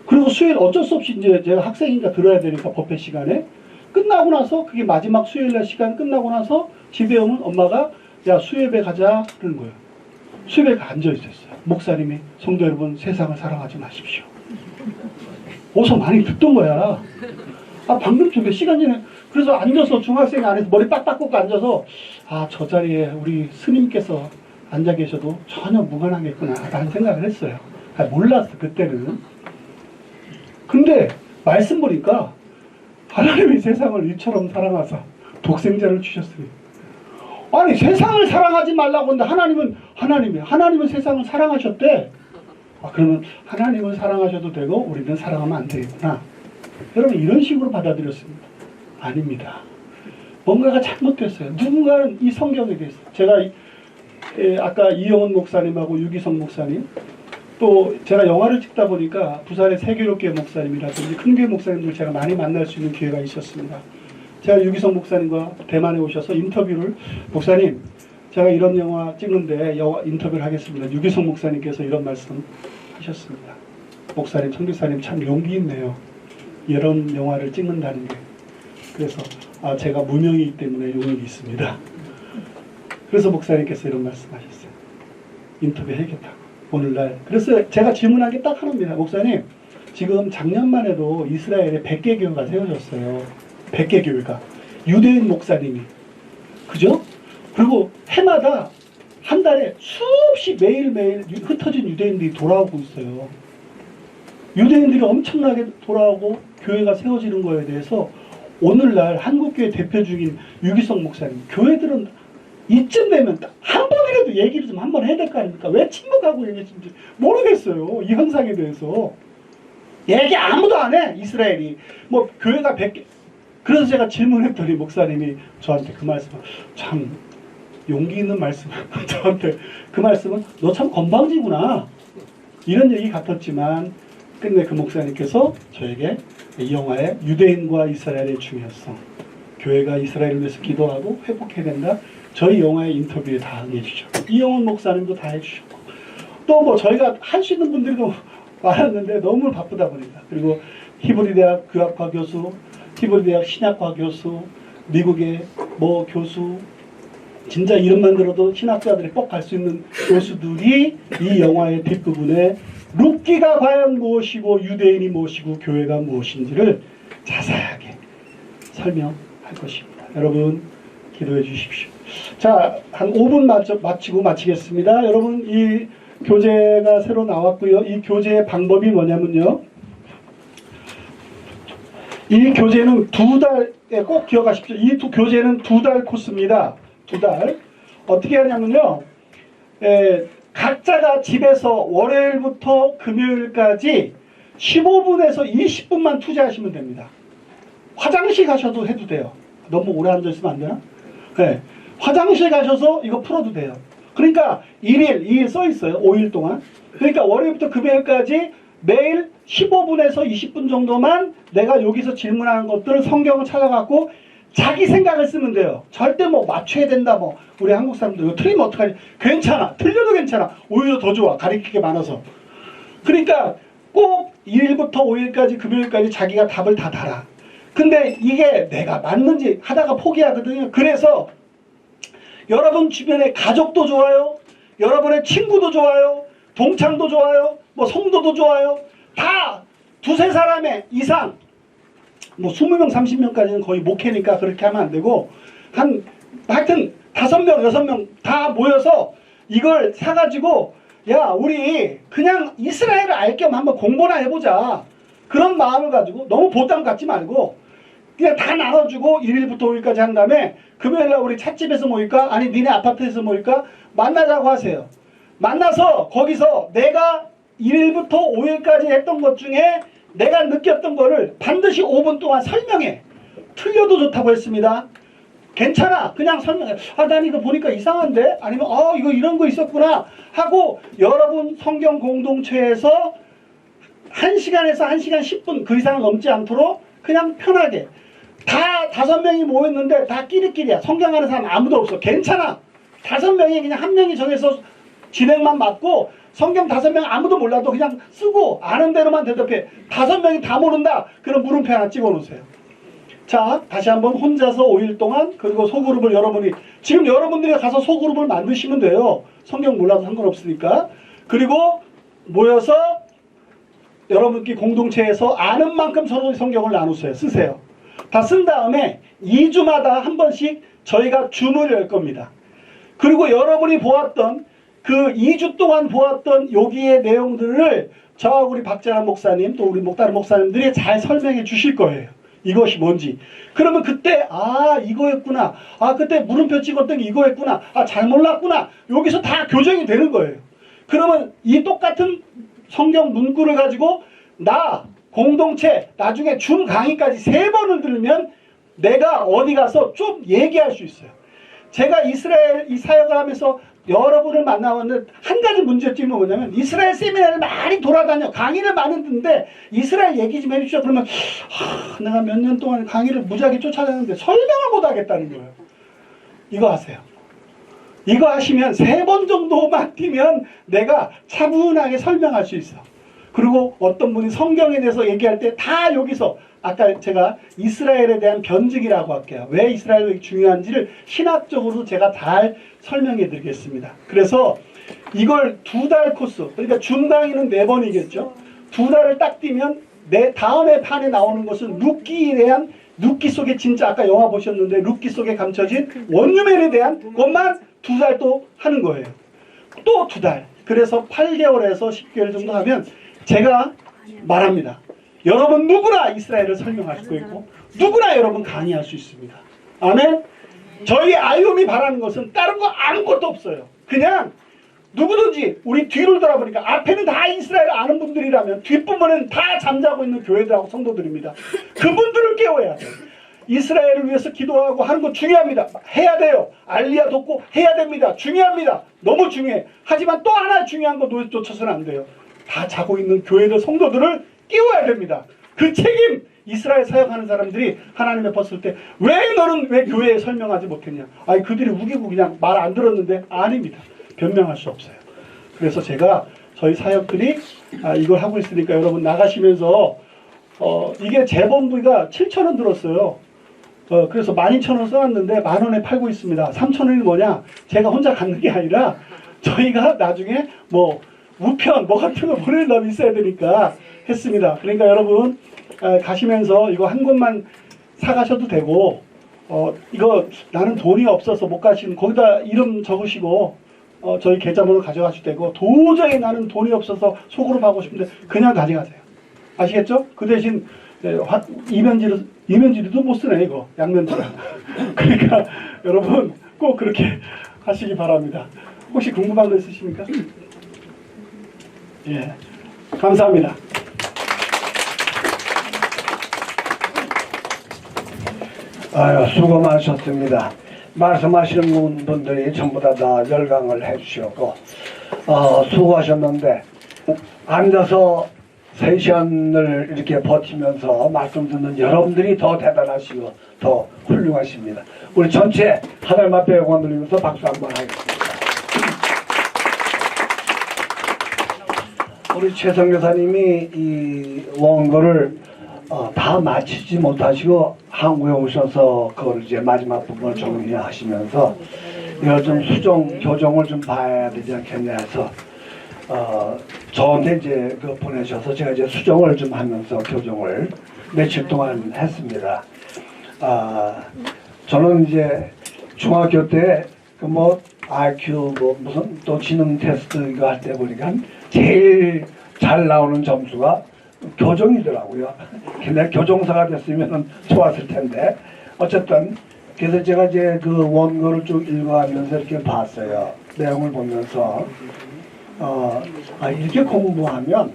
그리고 수요일 어쩔 수 없이 이제 제가 학생이니까 들어야 되니까 법회 시간에 끝나고 나서, 그게 마지막 수요일날 시간 끝나고 나서 집에 오면 엄마가 야, 수요예배 가자 그러는 거예요. 수요예배가 앉아 있었어요. 목사님이, 성도 여러분, 세상을 사랑하지 마십시오. 어서 많이 듣던 거야. 방금 몇 시간 전에. 그래서 앉아서 중학생 안에서 머리 빡빡 꽂고 앉아서, 저 자리에 우리 스님께서 앉아 계셔도 전혀 무관하겠구나 라는 생각을 했어요. 몰랐어, 그때는. 근데 말씀 보니까 하나님이 세상을 이처럼 사랑하사 독생자를 주셨으니, 아니, 세상을 사랑하지 말라고 하는데 하나님은 세상을 사랑하셨대. 그러면 하나님은 사랑하셔도 되고 우리는 사랑하면 안 되겠구나. 여러분, 이런 식으로 받아들였습니다. 아닙니다. 뭔가가 잘못됐어요. 누군가는 이 성경에 대해서, 제가 아까 이영훈 목사님하고 유기성 목사님, 또 제가 영화를 찍다 보니까 부산의 세교롭교회 목사님이라든지 큰교회 목사님들 제가 많이 만날 수 있는 기회가 있었습니다. 제가 유기성 목사님과 대만에 오셔서 인터뷰를, 목사님, 제가 이런 영화 찍는데 인터뷰를 하겠습니다. 유기성 목사님께서 이런 말씀 하셨습니다. 목사님, 선교사님 참 용기 있네요. 이런 영화를 찍는다는 게. 그래서 제가 무명이기 때문에 용기 있습니다. 그래서 목사님께서 이런 말씀하셨어요. 인터뷰 해야겠다고. 오늘날. 그래서 제가 질문한 게 딱 하나입니다. 목사님, 지금 작년만 해도 이스라엘에 100개 교회가 세워졌어요. 100개 교회가. 유대인 목사님이. 그죠? 그리고 해마다 한 달에 수없이 매일매일 흩어진 유대인들이 돌아오고 있어요. 유대인들이 엄청나게 돌아오고 교회가 세워지는 거에 대해서 오늘날 한국교회 대표 중인 유기성 목사님, 교회들은 이쯤 되면 한 번이라도 얘기를 좀 한번 해야 될 거 아닙니까? 왜 침묵하고 얘기했는지 모르겠어요. 이 현상에 대해서. 얘기 아무도 안 해, 이스라엘이. 교회가 100개. 그래서 제가 질문했더니 목사님이 저한테 그 말씀을 참 용기 있는 말씀 저한테 그 말씀은 너 참 건방지구나 이런 얘기 같았지만 끝내 그 목사님께서 저에게 이 영화의 유대인과 이스라엘의 중요성, 교회가 이스라엘을 위해서 기도하고 회복해야 된다, 저희 영화의 인터뷰에 다 해주셨고 이영훈 목사님도 다 해주셨고 또 뭐 저희가 할 수 있는 분들도 많았는데 너무 바쁘다 보니까, 그리고 히브리대학 교학과 교수, 히브리대학 신학과 교수, 미국의 뭐 교수, 진짜 이름만 들어도 신학자들이 꼭 갈 수 있는 교수들이 이 영화의 뒷부분에 룻기가 과연 무엇이고 유대인이 무엇이고 교회가 무엇인지를 자세하게 설명할 것입니다. 여러분 기도해 주십시오. 자, 한 5분 마치고 마치겠습니다. 여러분 이 교재가 새로 나왔고요. 이 교재의 방법이 뭐냐면요. 이 교재는 2달에 꼭 기억하십시오. 이 교재는 2달 코스입니다. 2달. 어떻게 하냐면요. 각자가 집에서 월요일부터 금요일까지 15분에서 20분만 투자하시면 됩니다. 화장실 가셔도 해도 돼요. 너무 오래 앉아있으면 안 되나? 네. 화장실 가셔서 이거 풀어도 돼요. 그러니까 2일 써있어요. 5일 동안. 그러니까 월요일부터 금요일까지 매일 15분에서 20분 정도만 내가 여기서 질문하는 것들을 성경을 찾아갖고 자기 생각을 쓰면 돼요. 절대 뭐 맞춰야 된다 뭐 우리 한국 사람들 이거 틀리면 어떡하지? 괜찮아. 틀려도 괜찮아. 오히려 더 좋아. 가르칠 게 많아서. 그러니까 꼭 2일부터 5일까지 금요일까지 자기가 답을 다 달아. 근데 이게 내가 맞는지 하다가 포기하거든요. 그래서 여러분 주변에 가족도 좋아요. 여러분의 친구도 좋아요. 동창도 좋아요. 뭐 성도도 좋아요. 다 두세 사람의 이상, 뭐 20명, 30명까지는 거의 목회니까 그렇게 하면 안 되고 하여튼 5명, 6명 다 모여서 이걸 사가지고 야 우리 그냥 이스라엘을 알 겸 한번 공부나 해보자. 그런 마음을 가지고 너무 부담 갖지 말고 그냥 다 나눠주고 1일부터 5일까지 한 다음에 금요일날 우리 찻집에서 모일까? 아니 니네 아파트에서 모일까? 만나자고 하세요. 만나서 거기서 내가 1일부터 5일까지 했던 것 중에 내가 느꼈던 거를 반드시 5분 동안 설명해. 틀려도 좋다고 했습니다. 괜찮아. 그냥 설명해. 아, 난 이거 보니까 이상한데? 아니면 이거 이런 거 있었구나 하고 여러분 성경 공동체에서 1시간에서 1시간 10분 그 이상 넘지 않도록 그냥 편하게 다 5명이 모였는데 다 끼리끼리야. 성경하는 사람 아무도 없어. 괜찮아. 5명이 그냥 한 명이 정해서 진행만 맡고 성경 5명 아무도 몰라도 그냥 쓰고 아는 대로만 대답해. 5명이 다 모른다. 그럼 물음표 하나 찍어 놓으세요. 자, 다시 한번 혼자서 5일 동안 그리고 소그룹을 여러분이 지금 여러분들이 가서 소그룹을 만드시면 돼요. 성경 몰라도 상관없으니까. 그리고 모여서 여러분끼리 공동체에서 아는 만큼 서로 성경을 나누세요. 쓰세요. 다 쓴 다음에 2주마다 한 번씩 저희가 줌을 열 겁니다. 그리고 여러분이 보았던 그 2주 동안 보았던 여기의 내용들을 저하고 우리 박재란 목사님 또 우리 다른 목사님들이 잘 설명해 주실 거예요. 이것이 뭔지. 그러면 그때 이거였구나. 그때 물음표 찍었던 게 이거였구나. 잘 몰랐구나. 여기서 다 교정이 되는 거예요. 그러면 이 똑같은 성경 문구를 가지고 나 공동체 나중에 줌 강의까지 3번을 들으면 내가 어디 가서 좀 얘기할 수 있어요. 제가 이스라엘 이 사역을 하면서 여러분을 만나봤는데 한 가지 문제점이 뭐냐면 이스라엘 세미나를 많이 돌아다녀 강의를 많이 듣는데 이스라엘 얘기 좀 해주시죠. 그러면 내가 몇 년 동안 강의를 무지하게 쫓아다녔는데 설명을 못하겠다는 거예요. 이거 하세요. 이거 하시면 3번 정도만 뛰면 내가 차분하게 설명할 수 있어. 그리고 어떤 분이 성경에 대해서 얘기할 때 다 여기서 아까 제가 이스라엘에 대한 변증이라고 할게요. 왜 이스라엘이 중요한지를 신학적으로 제가 잘 설명해 드리겠습니다. 그래서 이걸 2달 코스, 그러니까 줌 강의는 4번이겠죠. 2달을 딱 뛰면 내 다음에 판에 나오는 것은 룻기에 대한 룻기 속에 진짜 아까 영화 보셨는데 룻기 속에 감춰진 원유맨에 대한 것만 2달 또 하는 거예요. 또 2달. 그래서 8개월에서 10개월 정도 하면 제가 말합니다. 여러분 누구나 이스라엘을 설명할 수 있고 누구나 여러분 강의할 수 있습니다. 아멘. 저희 아이옴이 바라는 것은 다른 거 아무것도 없어요. 그냥 누구든지 우리 뒤를 돌아보니까 앞에는 다 이스라엘 아는 분들이라면 뒷부분에는 다 잠자고 있는 교회들하고 성도들입니다. 그분들을 깨워야 돼요. 이스라엘을 위해서 기도하고 하는 거 중요합니다. 해야 돼요. 알리야 돕고 해야 됩니다. 중요합니다. 너무 중요해. 하지만 또 하나 중요한 거 놓쳐서는 안 돼요. 다 자고 있는 교회들 성도들을 끼워야 됩니다. 그 책임, 이스라엘 사역하는 사람들이 하나님의 봤을 때 왜 너는 왜 교회에 설명하지 못했냐. 아니 그들이 우기고 그냥 말 안 들었는데 아닙니다. 변명할 수 없어요. 그래서 제가 저희 사역들이 이걸 하고 있으니까 여러분 나가시면서 이게 재본비가 7,000원 들었어요. 그래서 12,000원 써놨는데 10,000원에 팔고 있습니다. 3,000원이 뭐냐? 제가 혼자 갖는 게 아니라 저희가 나중에 뭐 우편 뭐 같은 거 보낼 놈이 있어야 되니까 했습니다. 그러니까 여러분 가시면서 이거 한 권만 사가셔도 되고 이거 나는 돈이 없어서 못 가시는 거기다 이름 적으시고 저희 계좌번호 가져가셔도 되고 도저히 나는 돈이 없어서 속으로 하고 싶은데 그냥 가져가세요. 아시겠죠? 그 대신 이면지도 못 쓰네 이거 양면지라. 그러니까 여러분 꼭 그렇게 하시기 바랍니다. 혹시 궁금한 거 있으십니까? 예, 감사합니다. 아유, 수고 많으셨습니다. 말씀하시는 분들이 전부 다 열강을 해주셨고 수고하셨는데 앉아서 3시간을 이렇게 버티면서 말씀 듣는 여러분들이 더 대단하시고 더 훌륭하십니다. 우리 전체 하나님 앞에 영광 돌리면서 박수 한번 하겠습니다. 우리 최성 교사님이 이 원고를 다 마치지 못하시고 한국에 오셔서 그걸 이제 마지막 부분을 정리하시면서 이걸 좀 수정 교정을 좀 봐야 되지 않겠냐 해서 저한테 이제 그 보내셔서 제가 이제 수정을 좀 하면서 교정을 며칠 동안 했습니다. 저는 이제 중학교 때 그 뭐 IQ 뭐 무슨 또 지능 테스트 이거 할 때 보니까 제일 잘 나오는 점수가 교정이더라고요. 근데 교정사가 됐으면 좋았을 텐데 어쨌든 그래서 제가 이제 그 원고를 쭉 읽어가면서 이렇게 봤어요. 내용을 보면서 이렇게 공부하면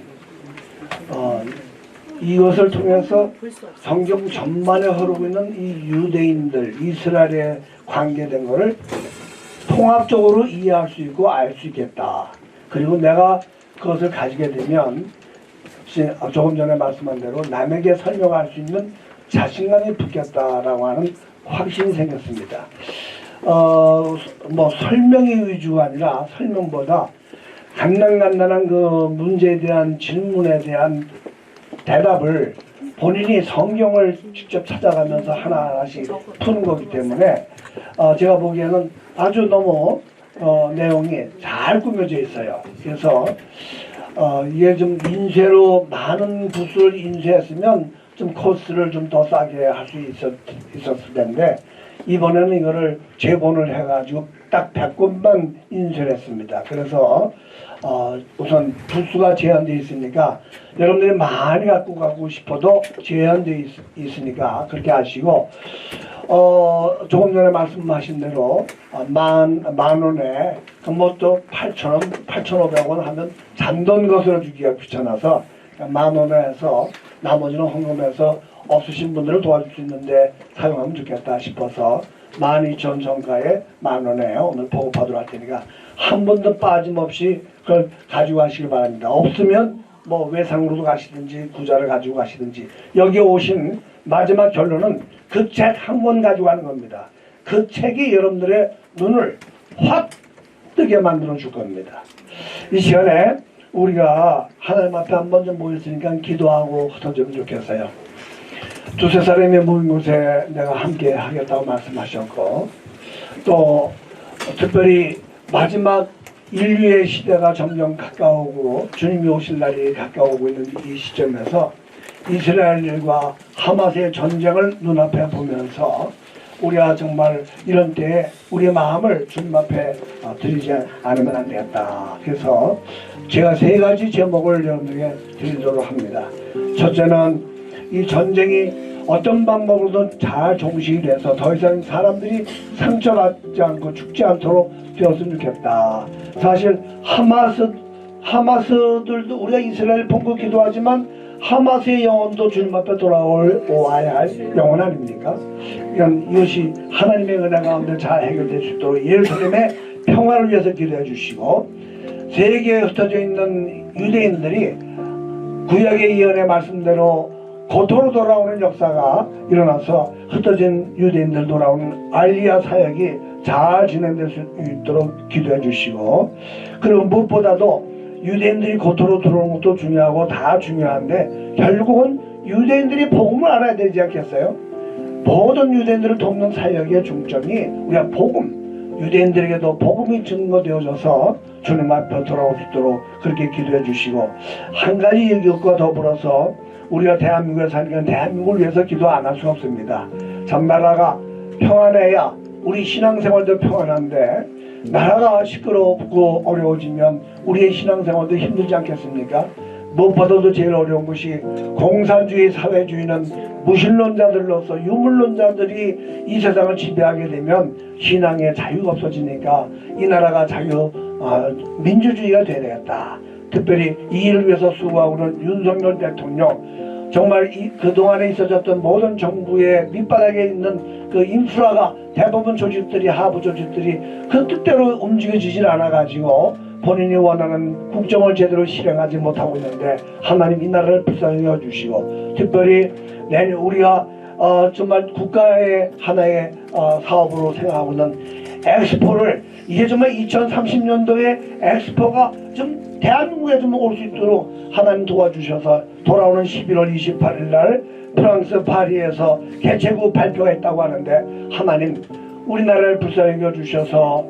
이것을 통해서 성경 전반에 흐르고 있는 이 유대인들 이스라엘에 관계된 것을 통합적으로 이해할 수 있고 알 수 있겠다. 그리고 내가 그것을 가지게 되면 조금 전에 말씀한 대로 남에게 설명할 수 있는 자신감이 붙겠다라고 하는 확신이 생겼습니다. 뭐 설명이 위주가 아니라 설명보다 간단간단한 그 문제에 대한 질문에 대한 대답을 본인이 성경을 직접 찾아가면서 하나하나씩 푸는 거기 때문에 제가 보기에는 아주 너무 내용이 잘 꾸며져 있어요. 그래서 이게 좀 인쇄로 많은 부수를 인쇄했으면 좀 코스를 좀 더 싸게 할 수 있었을 텐데 이번에는 이거를 재본을 해가지고 딱 100권만 인쇄를 했습니다. 그래서 우선 부수가 제한되어 있으니까 여러분들이 많이 갖고 가고 싶어도 제한되어 있으니까 그렇게 하시고 조금 전에 말씀하신 대로 만 원에 뭐 또 8,000원, 8,500원 하면 잔돈 것으로 주기가 귀찮아서 10,000원에 해서 나머지는 헌금해서 없으신 분들을 도와줄 수 있는데 사용하면 좋겠다 싶어서 12,000원 정가에 10,000원에 오늘 보급하도록 할 테니까 한 번도 빠짐없이 그걸 가지고 가시기 바랍니다. 없으면 뭐 외상으로도 가시든지 구자를 가지고 가시든지 여기 오신 마지막 결론은 그 책 한 권 가지고 가는 겁니다. 그 책이 여러분들의 눈을 확 뜨게 만들어 줄 겁니다. 이 시간에 우리가 하나님 앞에 한 번 좀 모였으니까 기도하고 흩어지면 좋겠어요. 두세 사람이 모인 곳에 내가 함께 하겠다고 말씀하셨고 또 특별히 마지막 인류의 시대가 점점 가까우고 주님이 오실 날이 가까우고 있는 이 시점에서 이스라엘과 하마스의 전쟁을 눈앞에 보면서 우리가 정말 이런 때에 우리의 마음을 주님 앞에 드리지 않으면 안 되겠다. 그래서 제가 3가지 제목을 여러분에게 드리도록 합니다. 첫째는 이 전쟁이 어떤 방법으로든 잘 종식이 돼서 더 이상 사람들이 상처받지 않고 죽지 않도록 되었으면 좋겠다. 사실 하마스들도 우리가 이스라엘 본국 기도하지만 하마스의 영혼도 주님 앞에 돌아와야 할 영혼 아닙니까? 이것이 하나님의 은혜 가운데 잘 해결될 수 있도록 예루살렘의 평화를 위해서 기도해 주시고, 세계에 흩어져 있는 유대인들이 구약의 예언의 말씀대로 고토로 돌아오는 역사가 일어나서 흩어진 유대인들 돌아오는 알리야 사역이 잘 진행될 수 있도록 기도해 주시고, 그리고 무엇보다도 유대인들이 고토로 들어오는 것도 중요하고 다 중요한데 결국은 유대인들이 복음을 알아야 되지 않겠어요? 모든 유대인들을 돕는 사역의 중점이 우리가 복음, 유대인들에게도 복음이 증거되어져서 주님 앞에 돌아올 수 있도록 그렇게 기도해 주시고, 한 가지 얘기과 더불어서 우리가 대한민국에 사니까 대한민국을 위해서 기도 안 할 수 없습니다. 참 나라가 평안해야 우리 신앙생활도 평안한데 나라가 시끄럽고 어려워지면 우리의 신앙생활도 힘들지 않겠습니까? 무엇보다도 제일 어려운 것이 공산주의 사회주의는 무신론자들로서 유물론자들이 이 세상을 지배하게 되면 신앙의 자유가 없어지니까 이 나라가 민주주의가 돼야 되겠다. 특별히 이 일을 위해서 수고하고 있는 윤석열 대통령, 정말 그동안에 있어졌던 모든 정부의 밑바닥에 있는 그 인프라가 대부분 조직들이, 하부 조직들이 그 뜻대로 움직여지질 않아가지고 본인이 원하는 국정을 제대로 실행하지 못하고 있는데 하나님 이 나라를 불쌍히 여주시고, 특별히 우리가 정말 국가의 하나의 사업으로 생각하고 있는 엑스포를 이게 정말 2030년도에 엑스포가 좀 대한민국에 좀 올 수 있도록 하나님 도와주셔서 돌아오는 11월 28일 날 프랑스 파리에서 개최국 발표가 있다고 하는데 하나님 우리나라를 불쌍히 여주셔서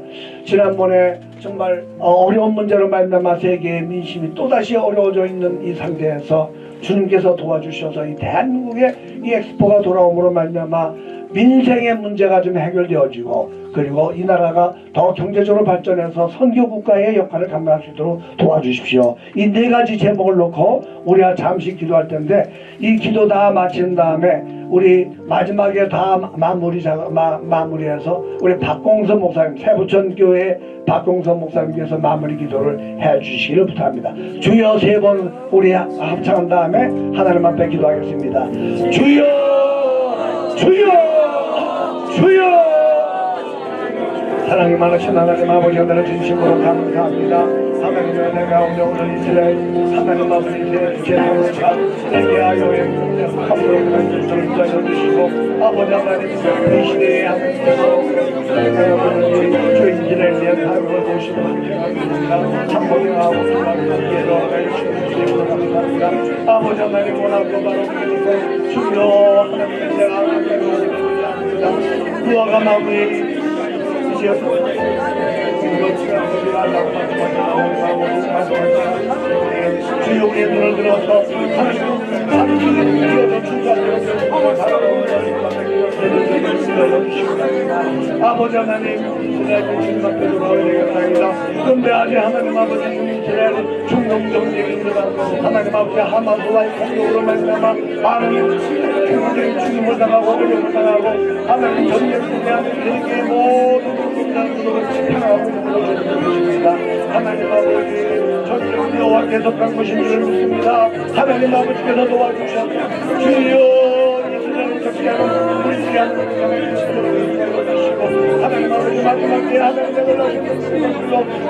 지난번에 정말 어려운 문제로 말미암아 세계의 민심이 또다시 어려워져 있는 이 상태에서 주님께서 도와주셔서 이 대한민국의 이 엑스포가 돌아옴으로 말미암아 민생의 문제가 좀 해결되어지고, 그리고 이 나라가 더 경제적으로 발전해서 선교국가의 역할을 감당할 수 있도록 도와주십시오. 이 네 가지 제목을 놓고 우리가 잠시 기도할 텐데, 이 기도 다 마친 다음에 우리 마지막에 다 마무리해서 우리 박공선 목사님, 세부천교회 박공선 목사님께서 마무리 기도를 해주시기를 부탁합니다. 주여 세 번 우리 합창한 다음에 하나님 앞에 기도하겠습니다. 주여, 주여, 주여. 사랑이 많으신 하나님 아버지, 하나님 진심으로 감사합니다. 하나님의 은혜 가운데 오늘 이스라엘 하나님 아버지 제대로 잘 세계하여 함부로 주를 인자해주시고, 아버지 하나님 이 시대에 하나님께서 주 이스라엘의 삶을 보시고 함께합니다. 참고하고 함께로 주님으로 감사합니다. 아버지 하나님 원하고 바로 그리고 주여 하나님의 제가 함께로 무화과 나무에 주여 우리의 눈을 들어서 하나님을 이어져 주사 아버지 하나님 이스라엘 주님 앞에 돌아오게 되겠습니다. 그런데 아직 하나님 아버지 이스라엘 중동 정쟁입니다. 하나님 아버지 하마스와의 공격으로 말미암아 많은 중동적인 죽임을 당하고 어려움을 당하고 하나님 전쟁 속에 세계의 모든 인간들을 평화하고 있는 것입니다. 하나님 아버지 전쟁 여호와께서 간 것인 줄 믿습니다. 하나님 아버지께서 도와주셔서 주여 이스라엘 적시하는 우리들이 하는 것을 하나님 아버지 마지막 때 하나님의 놀라신 것으로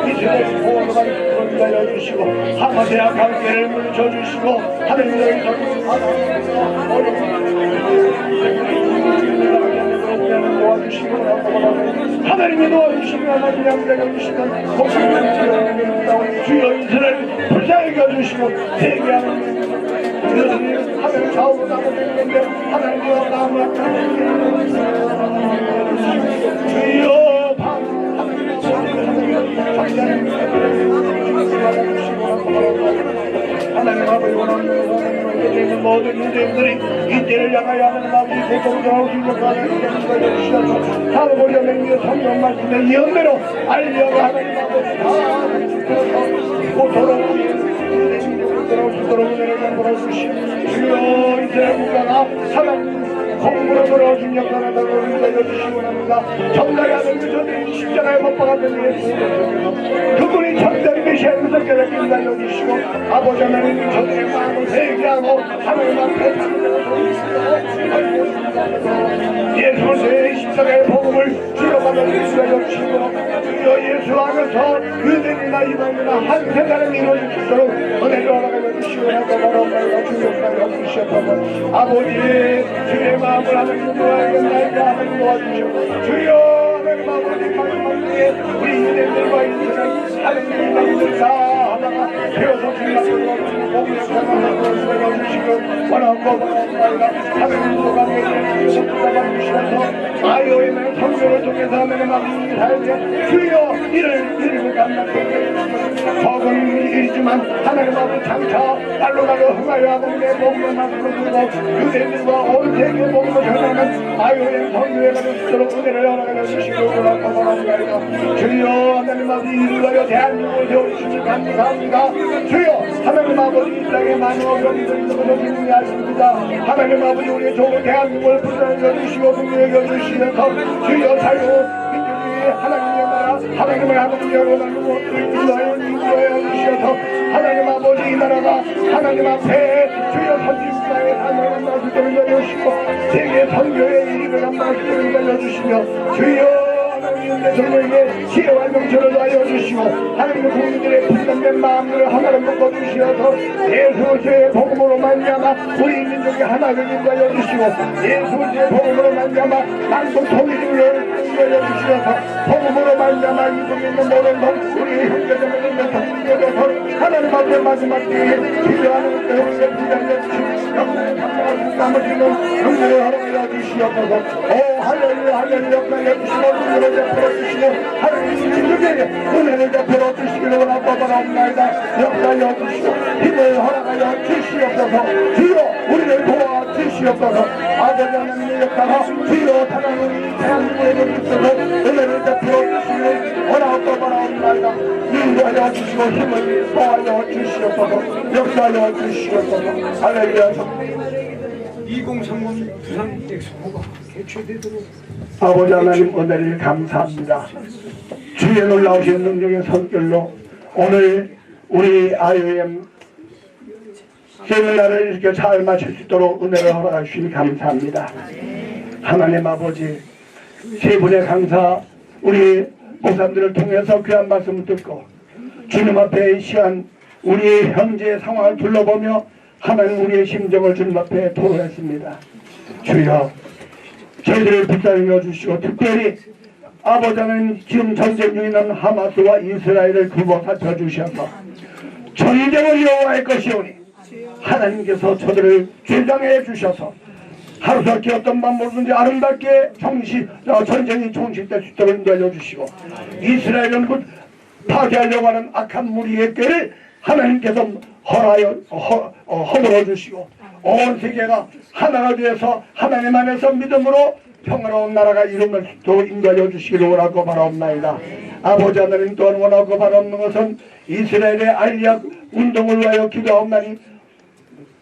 이스라엘 보호를 받는 주시고 하마스의 관계를 물려주시고 하나님의 하나님이 도와주시면 하나님이 함께 주시면 복수를 주여 이스라엘 불쌍히 여주시고 세계하는 하나님 좌우로 나눠주는데 하나님과 나무 주여 하나님 아버지 원하는 모든 유대인들이 이 때를 향하여 하나님 아버지 고통스러운 힘을 주시옵소서. 하나님 하나님의 성령 말씀의 예언대로 알려가 하나님 아버지 다 고통스러운 돌아오시도록 은혜를 베풀어 주시고 주여 이스라엘 국가가 하나님 공부로 돌아오신 역사를 알려주시기 원합니다. 정답이 하는 그 전에 십자가에 못 박았던 예수 그분이 참된 메시아를 새겨내 성도들에게 인도하여 주시고 아버지 하나님 저들의 마음을 회개하고 하나님 앞에 예수 그리스도의 십자가의 복음을 주여 받아 주시여 주시고 주여 예수 안에서 유대인이나 이방이나 한 세상을 이루어질 수 있도록 은혜를 허락하여 주시오라고 바라옵나이다. 주여 주시옵소서. 아버지 주의 마음을 하나님 도와주시옵나이다. 하나님 도와주시옵소서. 주여 하나님 아버지 마지막에 우리 유대인들과 인생을 하나님 마음을 다하다가 되어서 주님 앞에 도와주시고 복음의 평안을 주시고 원하고 바라옵나이다. 하나님 도가게 주셔서 아이오엠의 성교를 통해서 하나님 아버지 삶에 주여 이를 감당하게 적은 일이지만 하나님 아버지 장차 날로 흥하여 아버지의 복음을 맡고 두고 유대인들과 온 세계 복음을 전하는 아이오엠 성교회가 될 수 있도록 은혜를 허락하여 주시고 바랍니다. 주여 하나님 아버지 이를 위하여 대한민국을 세워주시니 감사합니다. 주여 하나님 아버지 이 땅에 많은 어려움들이 있는 것을 분명히 아십니다. 하나님 아버지 우리의 좋은 대한민국을 불쌍히 주시고 분명히 여주시면서 주여 자유 민주주의 하나님의 나라 하나님의 아버지 여러분을 인도하여 주시어서 하나님 아버지 이 나라가 하나님 앞에 주여 선진국가의 하나님 아버지를 열어주시고 세계 선교의 일을 한마디를 열어주시며 주여 하나님의 정부에게 지혜와 명철을 알려주시고 하나님의 국민들의 분단된 마음을 하나로 묶어주시어서 예수 그리스도의 복음으로 말미암아 우리 민족이 하나를 인도하여 주시고 예수 그리스도의 복음으로 말미암아 남북 통일을 인도하여 주시어서 복음으로 말미암아 이북에 있는 모든 것 우리 형제자매를 인도하여 하나님 앞에 마지막 때에 필요한 것들을 인도하여 주시고 영광을 감당하고 나머지는 영광을 허락하여 주시옵소서. 오 할렐루야 할렐루야 영광을 주시고 은혜를 베풀어 주시고 하나님 민족에게 은혜를 베풀어 주시기를 원하고 바라옵나이다. 역사하여 주시고 힘을 허락하여 주시옵소서. 주여 우리를 도와 주시옵소서. 아버지 하나님의 역사가 주여 다른 우리 대한민국에게 있어서 은혜를 베풀어 주시기를 원하고 바라옵나이다. 인도하여 주시고 힘을 도하여 주시옵소서. 역사하여 주시옵소서. 할렐루야. 2030 부산 엑스포가 개최되도록 아버지 하나님 은혜를 감사합니다. 주의 놀라우신 능력의 성결로 오늘 우리 IOM 세미나를 이렇게 잘 마칠 수 있도록 은혜를 허락해 주시니 감사합니다. 하나님 아버지 세 분의 강사 우리 목사님들을 통해서 귀한 말씀을 듣고 주님 앞에 이 시간 우리의 현재 상황을 둘러보며 하나님 우리의 심정을 주님 앞에 토로했습니다. 주여 저희들을 불쌍히 여주시고 특별히 아버지는 지금 전쟁 중인 하마스와 이스라엘을 굽어 살펴주셔서 전쟁은 여호와의 것이오니 하나님께서 저들을 주장해 주셔서 하루살기 어떤 방법든지 아름답게 전쟁이 종식될 수 있도록 인도하여 주시고 이스라엘은 파괴하려고 하는 악한 무리의 꾀를 하나님께서 허물어 주시고 온 세계가 하나가 되어서 하나님 안에서 믿음으로 평화로운 나라가 이루어질 수 있도록 인도하여 주시기를 원하고 바라옵나이다. 아버지 하나님 또한 원하고 바라옵는 것은 이스라엘의 알리약 운동을 위하여 기도하옵나니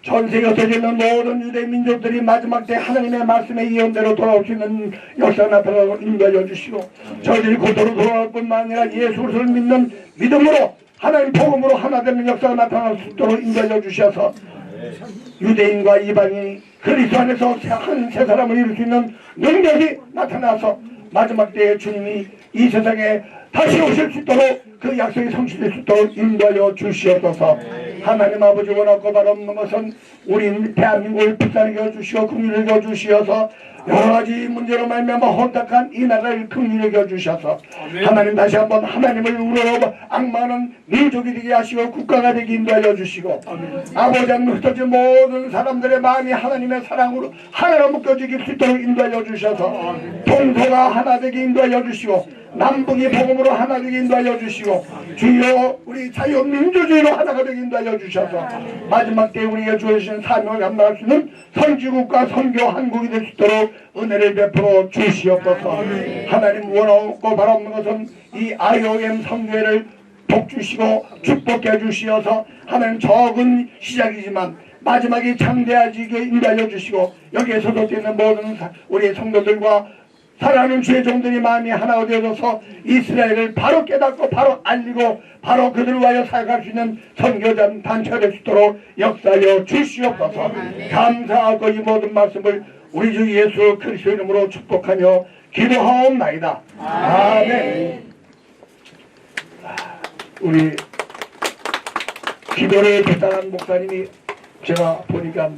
전 세계에 터지는 모든 유대 민족들이 마지막 때 하나님의 말씀의 예언대로 돌아올 수 있는 역사가 나타나고 인도하여 주시고 저희들이 곧바로 돌아올 뿐만 아니라 예수 그리스도를 믿는 믿음으로 하나님 복음으로 하나 되는 역사가 나타날 수 있도록 인도하여 주셔서 유대인과 이방인이 그리스도 안에서 한 세 사람을 이룰 수 있는 능력이 나타나서 마지막 때에 주님이 이 세상에 다시 오실 수 있도록 그 약속이 성취될 수 있도록 인도하여 주시옵소서. 하나님 아버지 원하고 바라옵는 것은 우리 대한민국을 불쌍히 여주시고 긍휼히 여주시어서 여러가지 문제로 말미암아 혼탁한 이 나라를 긍휼히 여주셔서 하나님 다시 한번 하나님을 우러러 악마는 민족이 되게 하시고 국가가 되게 인도하여 주시고 아버지 하나님 흩어진 모든 사람들의 마음이 하나님의 사랑으로 하나로 묶여지길 수 있도록 인도하여 주셔서 동서가 하나 되게 인도하여 주시고 남북이 복음으로 하나 되게 인도하여 주시고 주여 우리 자유민주주의로 하나가 되게 인도하여 주셔서 마지막 때에 우리가 주어주신 사명을 감당할 수 있는 선지국과 선교 한국이 될 수 있도록 은혜를 베풀어 주시옵소서. 하나님 원하고 바라옵는 것은 이 IOM 선교회를 복주시고 축복해 주시어서 하나님 적은 시작이지만 마지막에 창대하게 인도하여 주시고 여기에 소속되어 있는 모든 우리 성도들과 사랑하는 주의 종들이 마음이 하나가 되어져서 이스라엘을 바로 깨닫고 바로 알리고 바로 그들을 위하여 사역할 수 있는 선교자 단체가 될 수 있도록 역사하여 주시옵소서. 감사하고 이 모든 말씀을 우리 주 예수 그리스도 이름으로 축복하며 기도하옵나이다. 아멘. 우리 기도를 대단한 목사님이 제가 보니까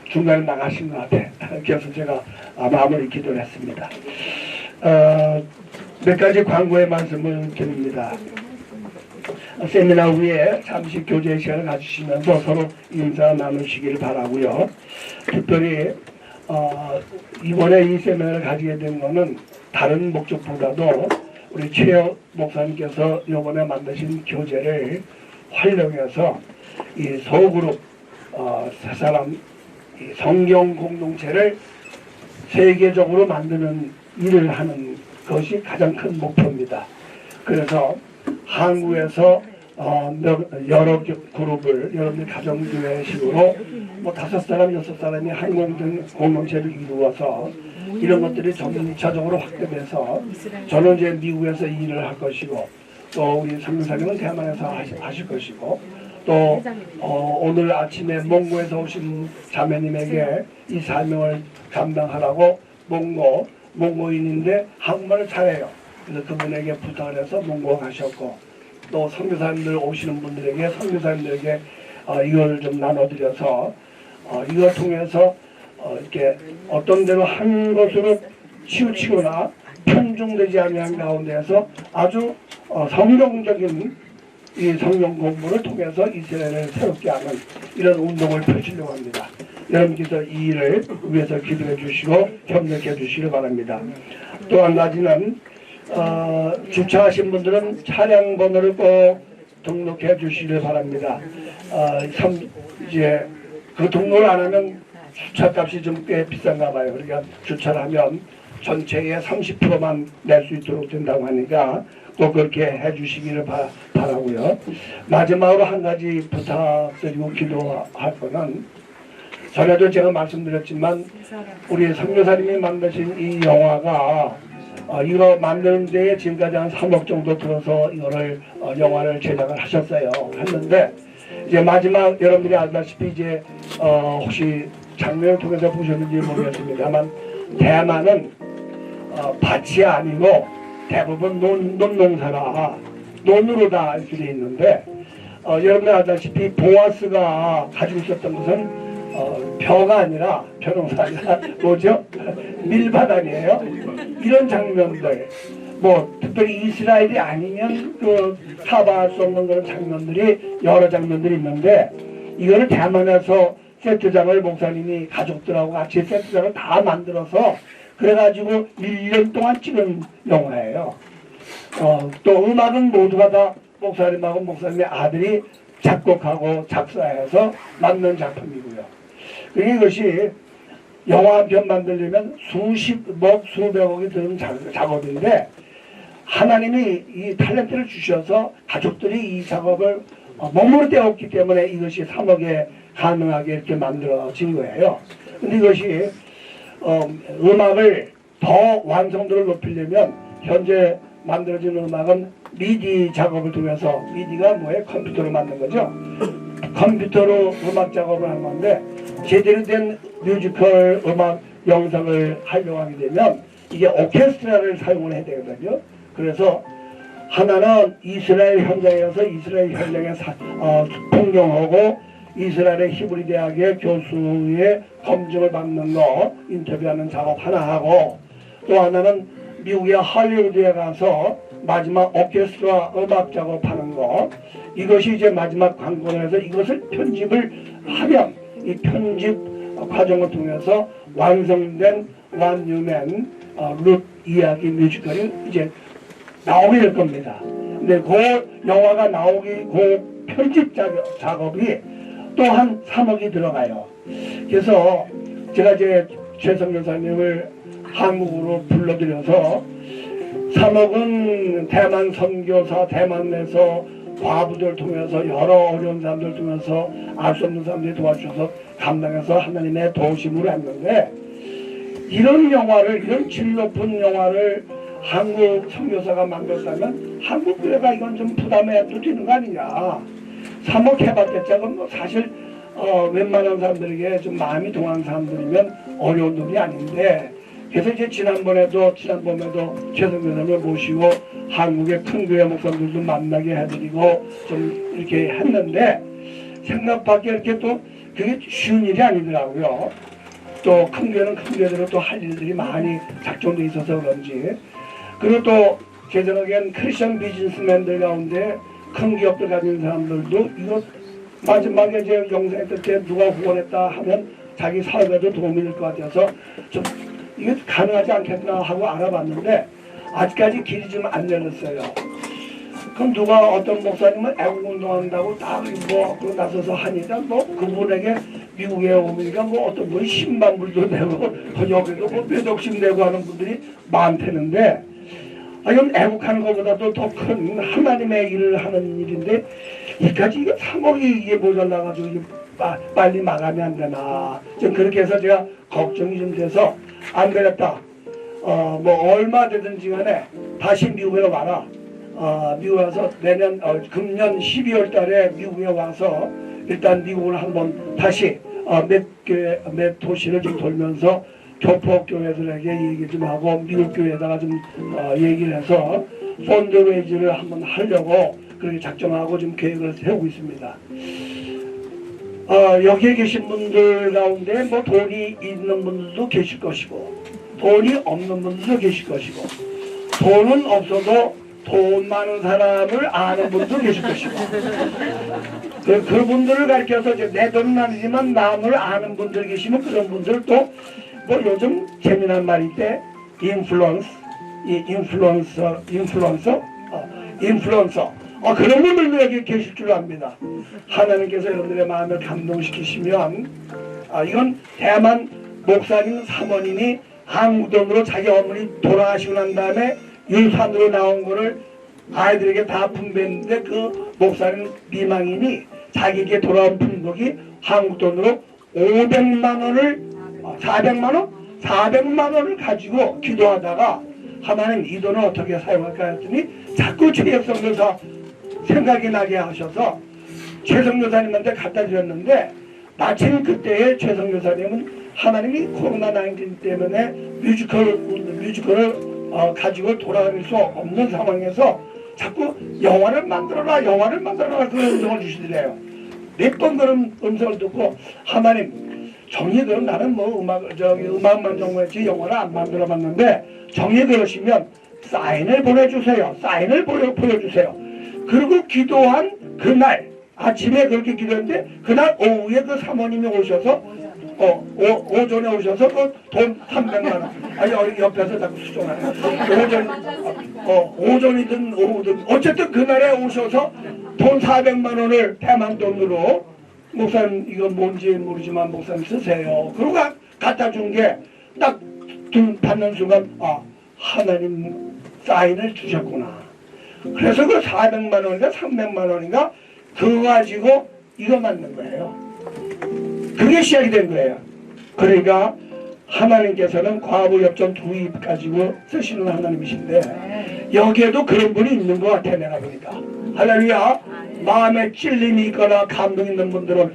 중간에 나가신 것 같아. 그래서 제가 마무리 기도를 했습니다. 몇 가지 광고의 말씀을 드립니다. 세미나 후에 잠시 교제 시간을 가지시면서 서로 인사 나누시기를 바라고요. 특별히 이번에 이 세미나를 가지게 된 것은 다른 목적보다도 우리 최혁 목사님께서 이번에 만드신 교재를 활용해서 이 소그룹 세 사람 성경 공동체를 세계적으로 만드는 일을 하는 것이 가장 큰 목표입니다. 그래서 한국에서 여러 그룹을 여러분들 가정교회식으로 뭐 5사람, 6사람이 한 공동체를 이루어서 이런 것들이 점차적으로 확대돼서 저는 이제 미국에서 일을 할 것이고 또 우리 성교사님은 대만에서 하실 것이고 또 오늘 아침에 몽고에서 오신 자매님에게 이 사명을 감당하라고 몽고인인데 한국말을 잘해요. 그래서 그분에게 부탁을 해서 몽고 가셨고 또 선교사님들 오시는 분들에게 선교사님들에게 이걸 좀 나눠드려서 이걸 통해서 이렇게 어떤 대로 한 것으로 치우치거나 편중되지 않은 가운데에서 아주 성경적인 이 성경 공부를 통해서 이스라엘을 새롭게 하는 이런 운동을 펼치려고 합니다. 여러분께서 이 일을 위해서 기도해 주시고 협력해 주시기 바랍니다. 또 한 가지는 주차하신 분들은 차량 번호를 꼭 등록해 주시기 바랍니다. 이제 그 등록을 안 하면 주차값이 좀 꽤 비싼가 봐요. 그러니까 주차를 하면 전체의 30%만 낼 수 있도록 된다고 하니까 꼭 그렇게 해주시기를 바라고요. 마지막으로 한 가지 부탁드리고 기도할 거는 전에도 제가 말씀드렸지만 우리 선교사님이 만드신 이 영화가 이거 만드는 데에 지금까지 한 3억 정도 들어서 이거를 영화를 제작을 하셨어요. 했는데 이제 마지막 여러분들이 알다시피 이제 혹시 장면을 통해서 보셨는지 모르겠습니다만 대만은 밭이 아니고 대부분 논농사라 논으로 다 이렇게 돼 있는데 여러분들 알다시피 보아스가 가지고 있었던 것은 벼가 아니라 벼농사 아니라 뭐죠? 밀밭 아니에요? 이런 장면들 뭐 특별히 이스라엘이 아니면 그 타바할 수 없는 그런 장면들이 여러 장면들이 있는데 이거를 대만에서 세트장을 목사님이 가족들하고 같이 세트장을 다 만들어서 그래가지고 1년 동안 찍은 영화예요. 또 음악은 모두가 다 목사님하고 목사님의 아들이 작곡하고 작사해서 만든 작품이고요. 이것이 영화 한 편 만들려면 수십억 수백억이 드는 작업인데 하나님이 이 탤런트를 주셔서 가족들이 이 작업을 몸으로 때웠기 때문에 이것이 3억에 가능하게 이렇게 만들어진 거예요. 근데 이것이 음악을 더 완성도를 높이려면 현재 만들어진 음악은 미디 작업을 통해서 미디가 뭐예요? 컴퓨터로 만든 거죠. 컴퓨터로 음악 작업을 하는 건데 제대로 된 뮤지컬 음악 영상을 하려고 하게 되면 이게 오케스트라를 사용을 해야 되거든요. 그래서 하나는 이스라엘 현장에서 이스라엘 현장에 통역하고 이스라엘의 히브리 대학의 교수의 검증을 받는 거 인터뷰하는 작업 하나 하고 또 하나는 미국의 할리우드에 가서 마지막 오케스트라 음악 작업하는 거 이것이 이제 마지막 관건에서 이것을 편집을 하면 이 편집 과정을 통해서 완성된 완유맨 룻 이야기 뮤지컬이 이제 나오게 될 겁니다. 근데 그 영화가 나오기 그 편집 작업이 또 한 3억이 들어가요. 그래서 제가 이제 최성 여사님을 한국으로 불러들여서 3억은 대만 선교사 대만 내에서 과부들 통해서 여러 어려운 사람들 통해서 알 수 없는 사람들이 도와주셔서 감당해서 하나님의 도우심으로 했는데 이런 영화를, 이런 질 높은 영화를 한국 선교사가 만들었다면 한국 교회가 이건 좀 부담해도 되는 거 아니냐. 사목해봤겠자 그건 뭐 사실 웬만한 사람들에게 좀 마음이 동한 사람들이면 어려운 일이 아닌데, 그래서 이제 지난번에도 최성교사님을 모시고 한국의 큰 교회 목사님들도 만나게 해드리고 좀 이렇게 했는데, 생각밖에 이렇게 또 그게 쉬운 일이 아니더라고요. 또 큰 교회는 큰 교회대로 또 할 일들이 많이 작정돼 있어서 그런지. 그리고 또 제 생각엔 크리스천 비즈니스맨들 가운데 큰 기업들 가진 사람들도 이거 마지막에 제 영상했을 때 누가 후원했다 하면 자기 사업에도 도움이 될 것 같아서 좀 이게 가능하지 않겠나 하고 알아봤는데 아직까지 길이 좀 안 열렸어요. 그럼 누가 어떤 목사님은 애국운동한다고 딱 뭐 나서서 하니까 뭐 그분에게 미국에 오니까 뭐 어떤 분이 10만 불도 내고 여기도 뭐 몇 억씩 내고 하는 분들이 많다는데, 이건 애국하는 것보다도 더 큰 하나님의 일을 하는 일인데 이까지 이거 3억이 이게 모자라가지고 빨리 마감이 안 되나 좀 그렇게 해서 제가 걱정이 좀 돼서 안 되겠다. 뭐 얼마 되든지 간에 다시 미국에 와라. 미국에 와서 내년 금년 12월 달에 미국에 와서 일단 미국을 한번 다시 몇 도시를 좀 돌면서 교포 교회들에게 얘기 좀 하고 미국 교회에다가 좀 얘기를 해서 펀드레이즈를 한번 하려고 그렇게 작정하고 지금 계획을 세우고 있습니다. 여기에 계신 분들 가운데 뭐 돈이 있는 분들도 계실 것이고 돈이 없는 분들도 계실 것이고 돈은 없어도 돈 많은 사람을 아는 분도 계실 것이고 그분들을 가르쳐서 내 돈은 아니지만 남을 아는 분들 계시면 그런 분들도 뭐 요즘 재미난 말이 있대. 인플루언서 그런 분들도 여기 계실 줄 압니다. 하나님께서 여러분들의 마음을 감동시키시면 이건 대만 목사님 사모님이 한국 돈으로 자기 어머니 돌아가시고 난 다음에 유산으로 나온 거를 아이들에게 다 분배했는데 그 목사님 미망인이 자기에게 돌아온 품목이 한국 돈으로 500만 원을 400만 원을 가지고 기도하다가 하나님 이 돈을 어떻게 사용할까 했더니 자꾸 최혁성 교사 생각이 나게 하셔서 최성 교사님한테 갖다 드렸는데, 마침 그때의 최성 교사님은 하나님이 코로나19 때문에 뮤지컬을 가지고 돌아다닐 수 없는 상황에서 자꾸 영화를 만들어라 그런 음성을 주시더래요. 몇 번 그런 음성을 듣고 하나님 정리대로 나는 뭐 음악만 전공했지 영화를 안 만들어봤는데 정리대로시면 사인을 보내주세요. 사인을 보여주세요. 그리고 기도한 그날 아침에 그렇게 기도했는데 그날 오후에 그 사모님이 오셔서 오전에 오셔서 그 돈 300만 원 아니 옆에서 자꾸 수정하네. 오전이든 오후든 어쨌든 그날에 오셔서 돈 400만 원을 대만 돈으로 목사님 이거 뭔지 모르지만 목사님 쓰세요. 그러고 갖다 준 게 딱 받는 순간 하나님 사인을 주셨구나. 그래서 그 400만 원인가 300만 원인가 그거 가지고 이거 만든 거예요. 그게 시작이 된 거예요. 그러니까 하나님께서는 과부협전 두 입 가지고 쓰시는 하나님이신데 여기에도 그런 분이 있는 것 같아 내가 보니까. 할렐루야. 마음에 찔림이 있거나 감동 있는 분들은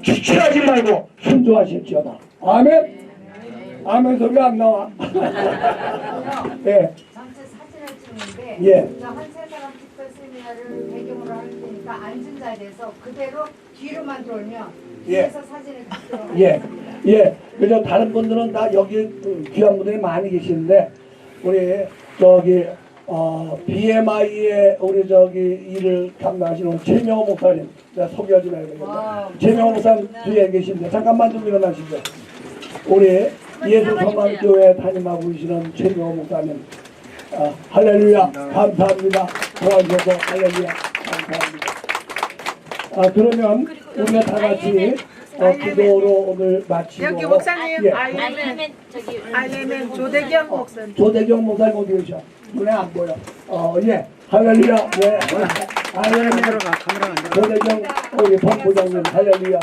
지체하지 말고 순종하실지어다. 아멘. 아멘 소리 안 나와. 예. 전체 사진을 찍는데 예. 한 세 사람 특별 세미나를 배경으로 할 테니까 앉은 자리에서 그대로 뒤로만 돌면 뒤에서 사진을 찍도록 예. 그래서 다른 분들은 다 여기 귀한 분들이 많이 계시는데 우리 저기 BMI의 우리 일을 담당하시는 최명호 목사님 제가 소개하지 말아야겠다. 최명호 목사님 뒤에 계신데 잠깐만 좀 일어나시죠. 우리 예수성만교회 담임하고 계시는 최명호 목사님 할렐루야 감사합니다. 도와주셔서 할렐루야 감사합니다. 그러면 우리가 다 같이 기도로 오늘 마치고 여기 목사님 예. 아이레멘 조대경 목사님. 조대경 목사님 어디 계셔? 눈에 안 보여. 예. 할렐루야. 예. 할렐루야. 조대경 우리 본부장님 할렐루야.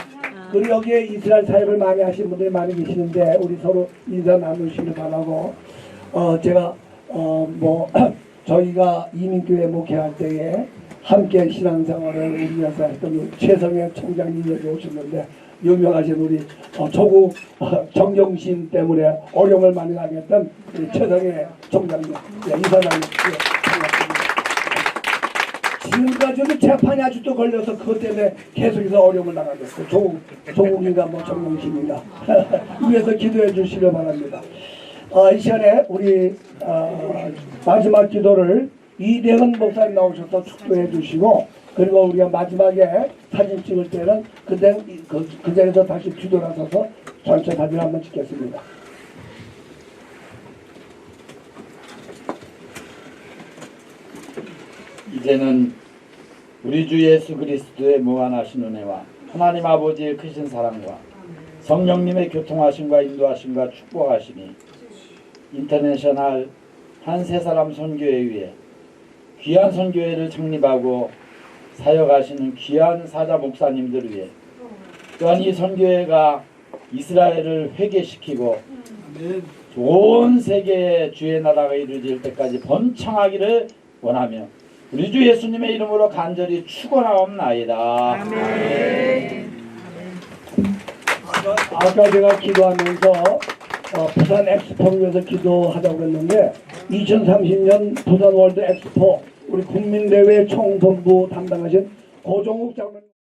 그리고 여기에 이스라엘 사역을 많이 하신 분들이 많이 계시는데 우리 서로 인사 나누시길 바라고 제가 뭐 저희가 이민교회 목회할 때에 함께 신앙생활을 우리 회사 했던 최성현 총장님 여기 오셨는데 유명하신 우리 조국 정경심 때문에 어려움을 많이 당했던 우리 최성현 총장님 이사장님 반갑습니다. 지금까지도 재판이 아직도 걸려서 그것 때문에 계속해서 어려움을 당하겠고 조국인가 뭐 정경심인가 위해서 기도해 주시길 바랍니다. 이 시간에 우리 마지막 기도를 이대헌 목사님 나오셔서 축도해 주시고 그리고 우리가 마지막에 사진 찍을 때는 그 자리에서 다시 뒤돌아서서 전체 사진을 한번 찍겠습니다. 이제는 우리 주 예수 그리스도의 무한하신 은혜와 하나님 아버지의 크신 사랑과 성령님의 교통하심과 인도하심과 축복하시니 인터내셔널 한 세 사람 선교회 위해 귀한 선교회를 창립하고 사역하시는 귀한 사자 목사님들을 위해 또한 이 선교회가 이스라엘을 회개시키고 온 세계의 주의 나라가 이루어질 때까지 번창하기를 원하며 우리 주 예수님의 이름으로 간절히 축원하옵나이다. 아멘. 아까 제가 기도하면서 부산 엑스포를 위해서 기도하자고 했는데 2030년 부산 월드 엑스포 우리 국민대회 총본부 담당하신 고종욱 장로님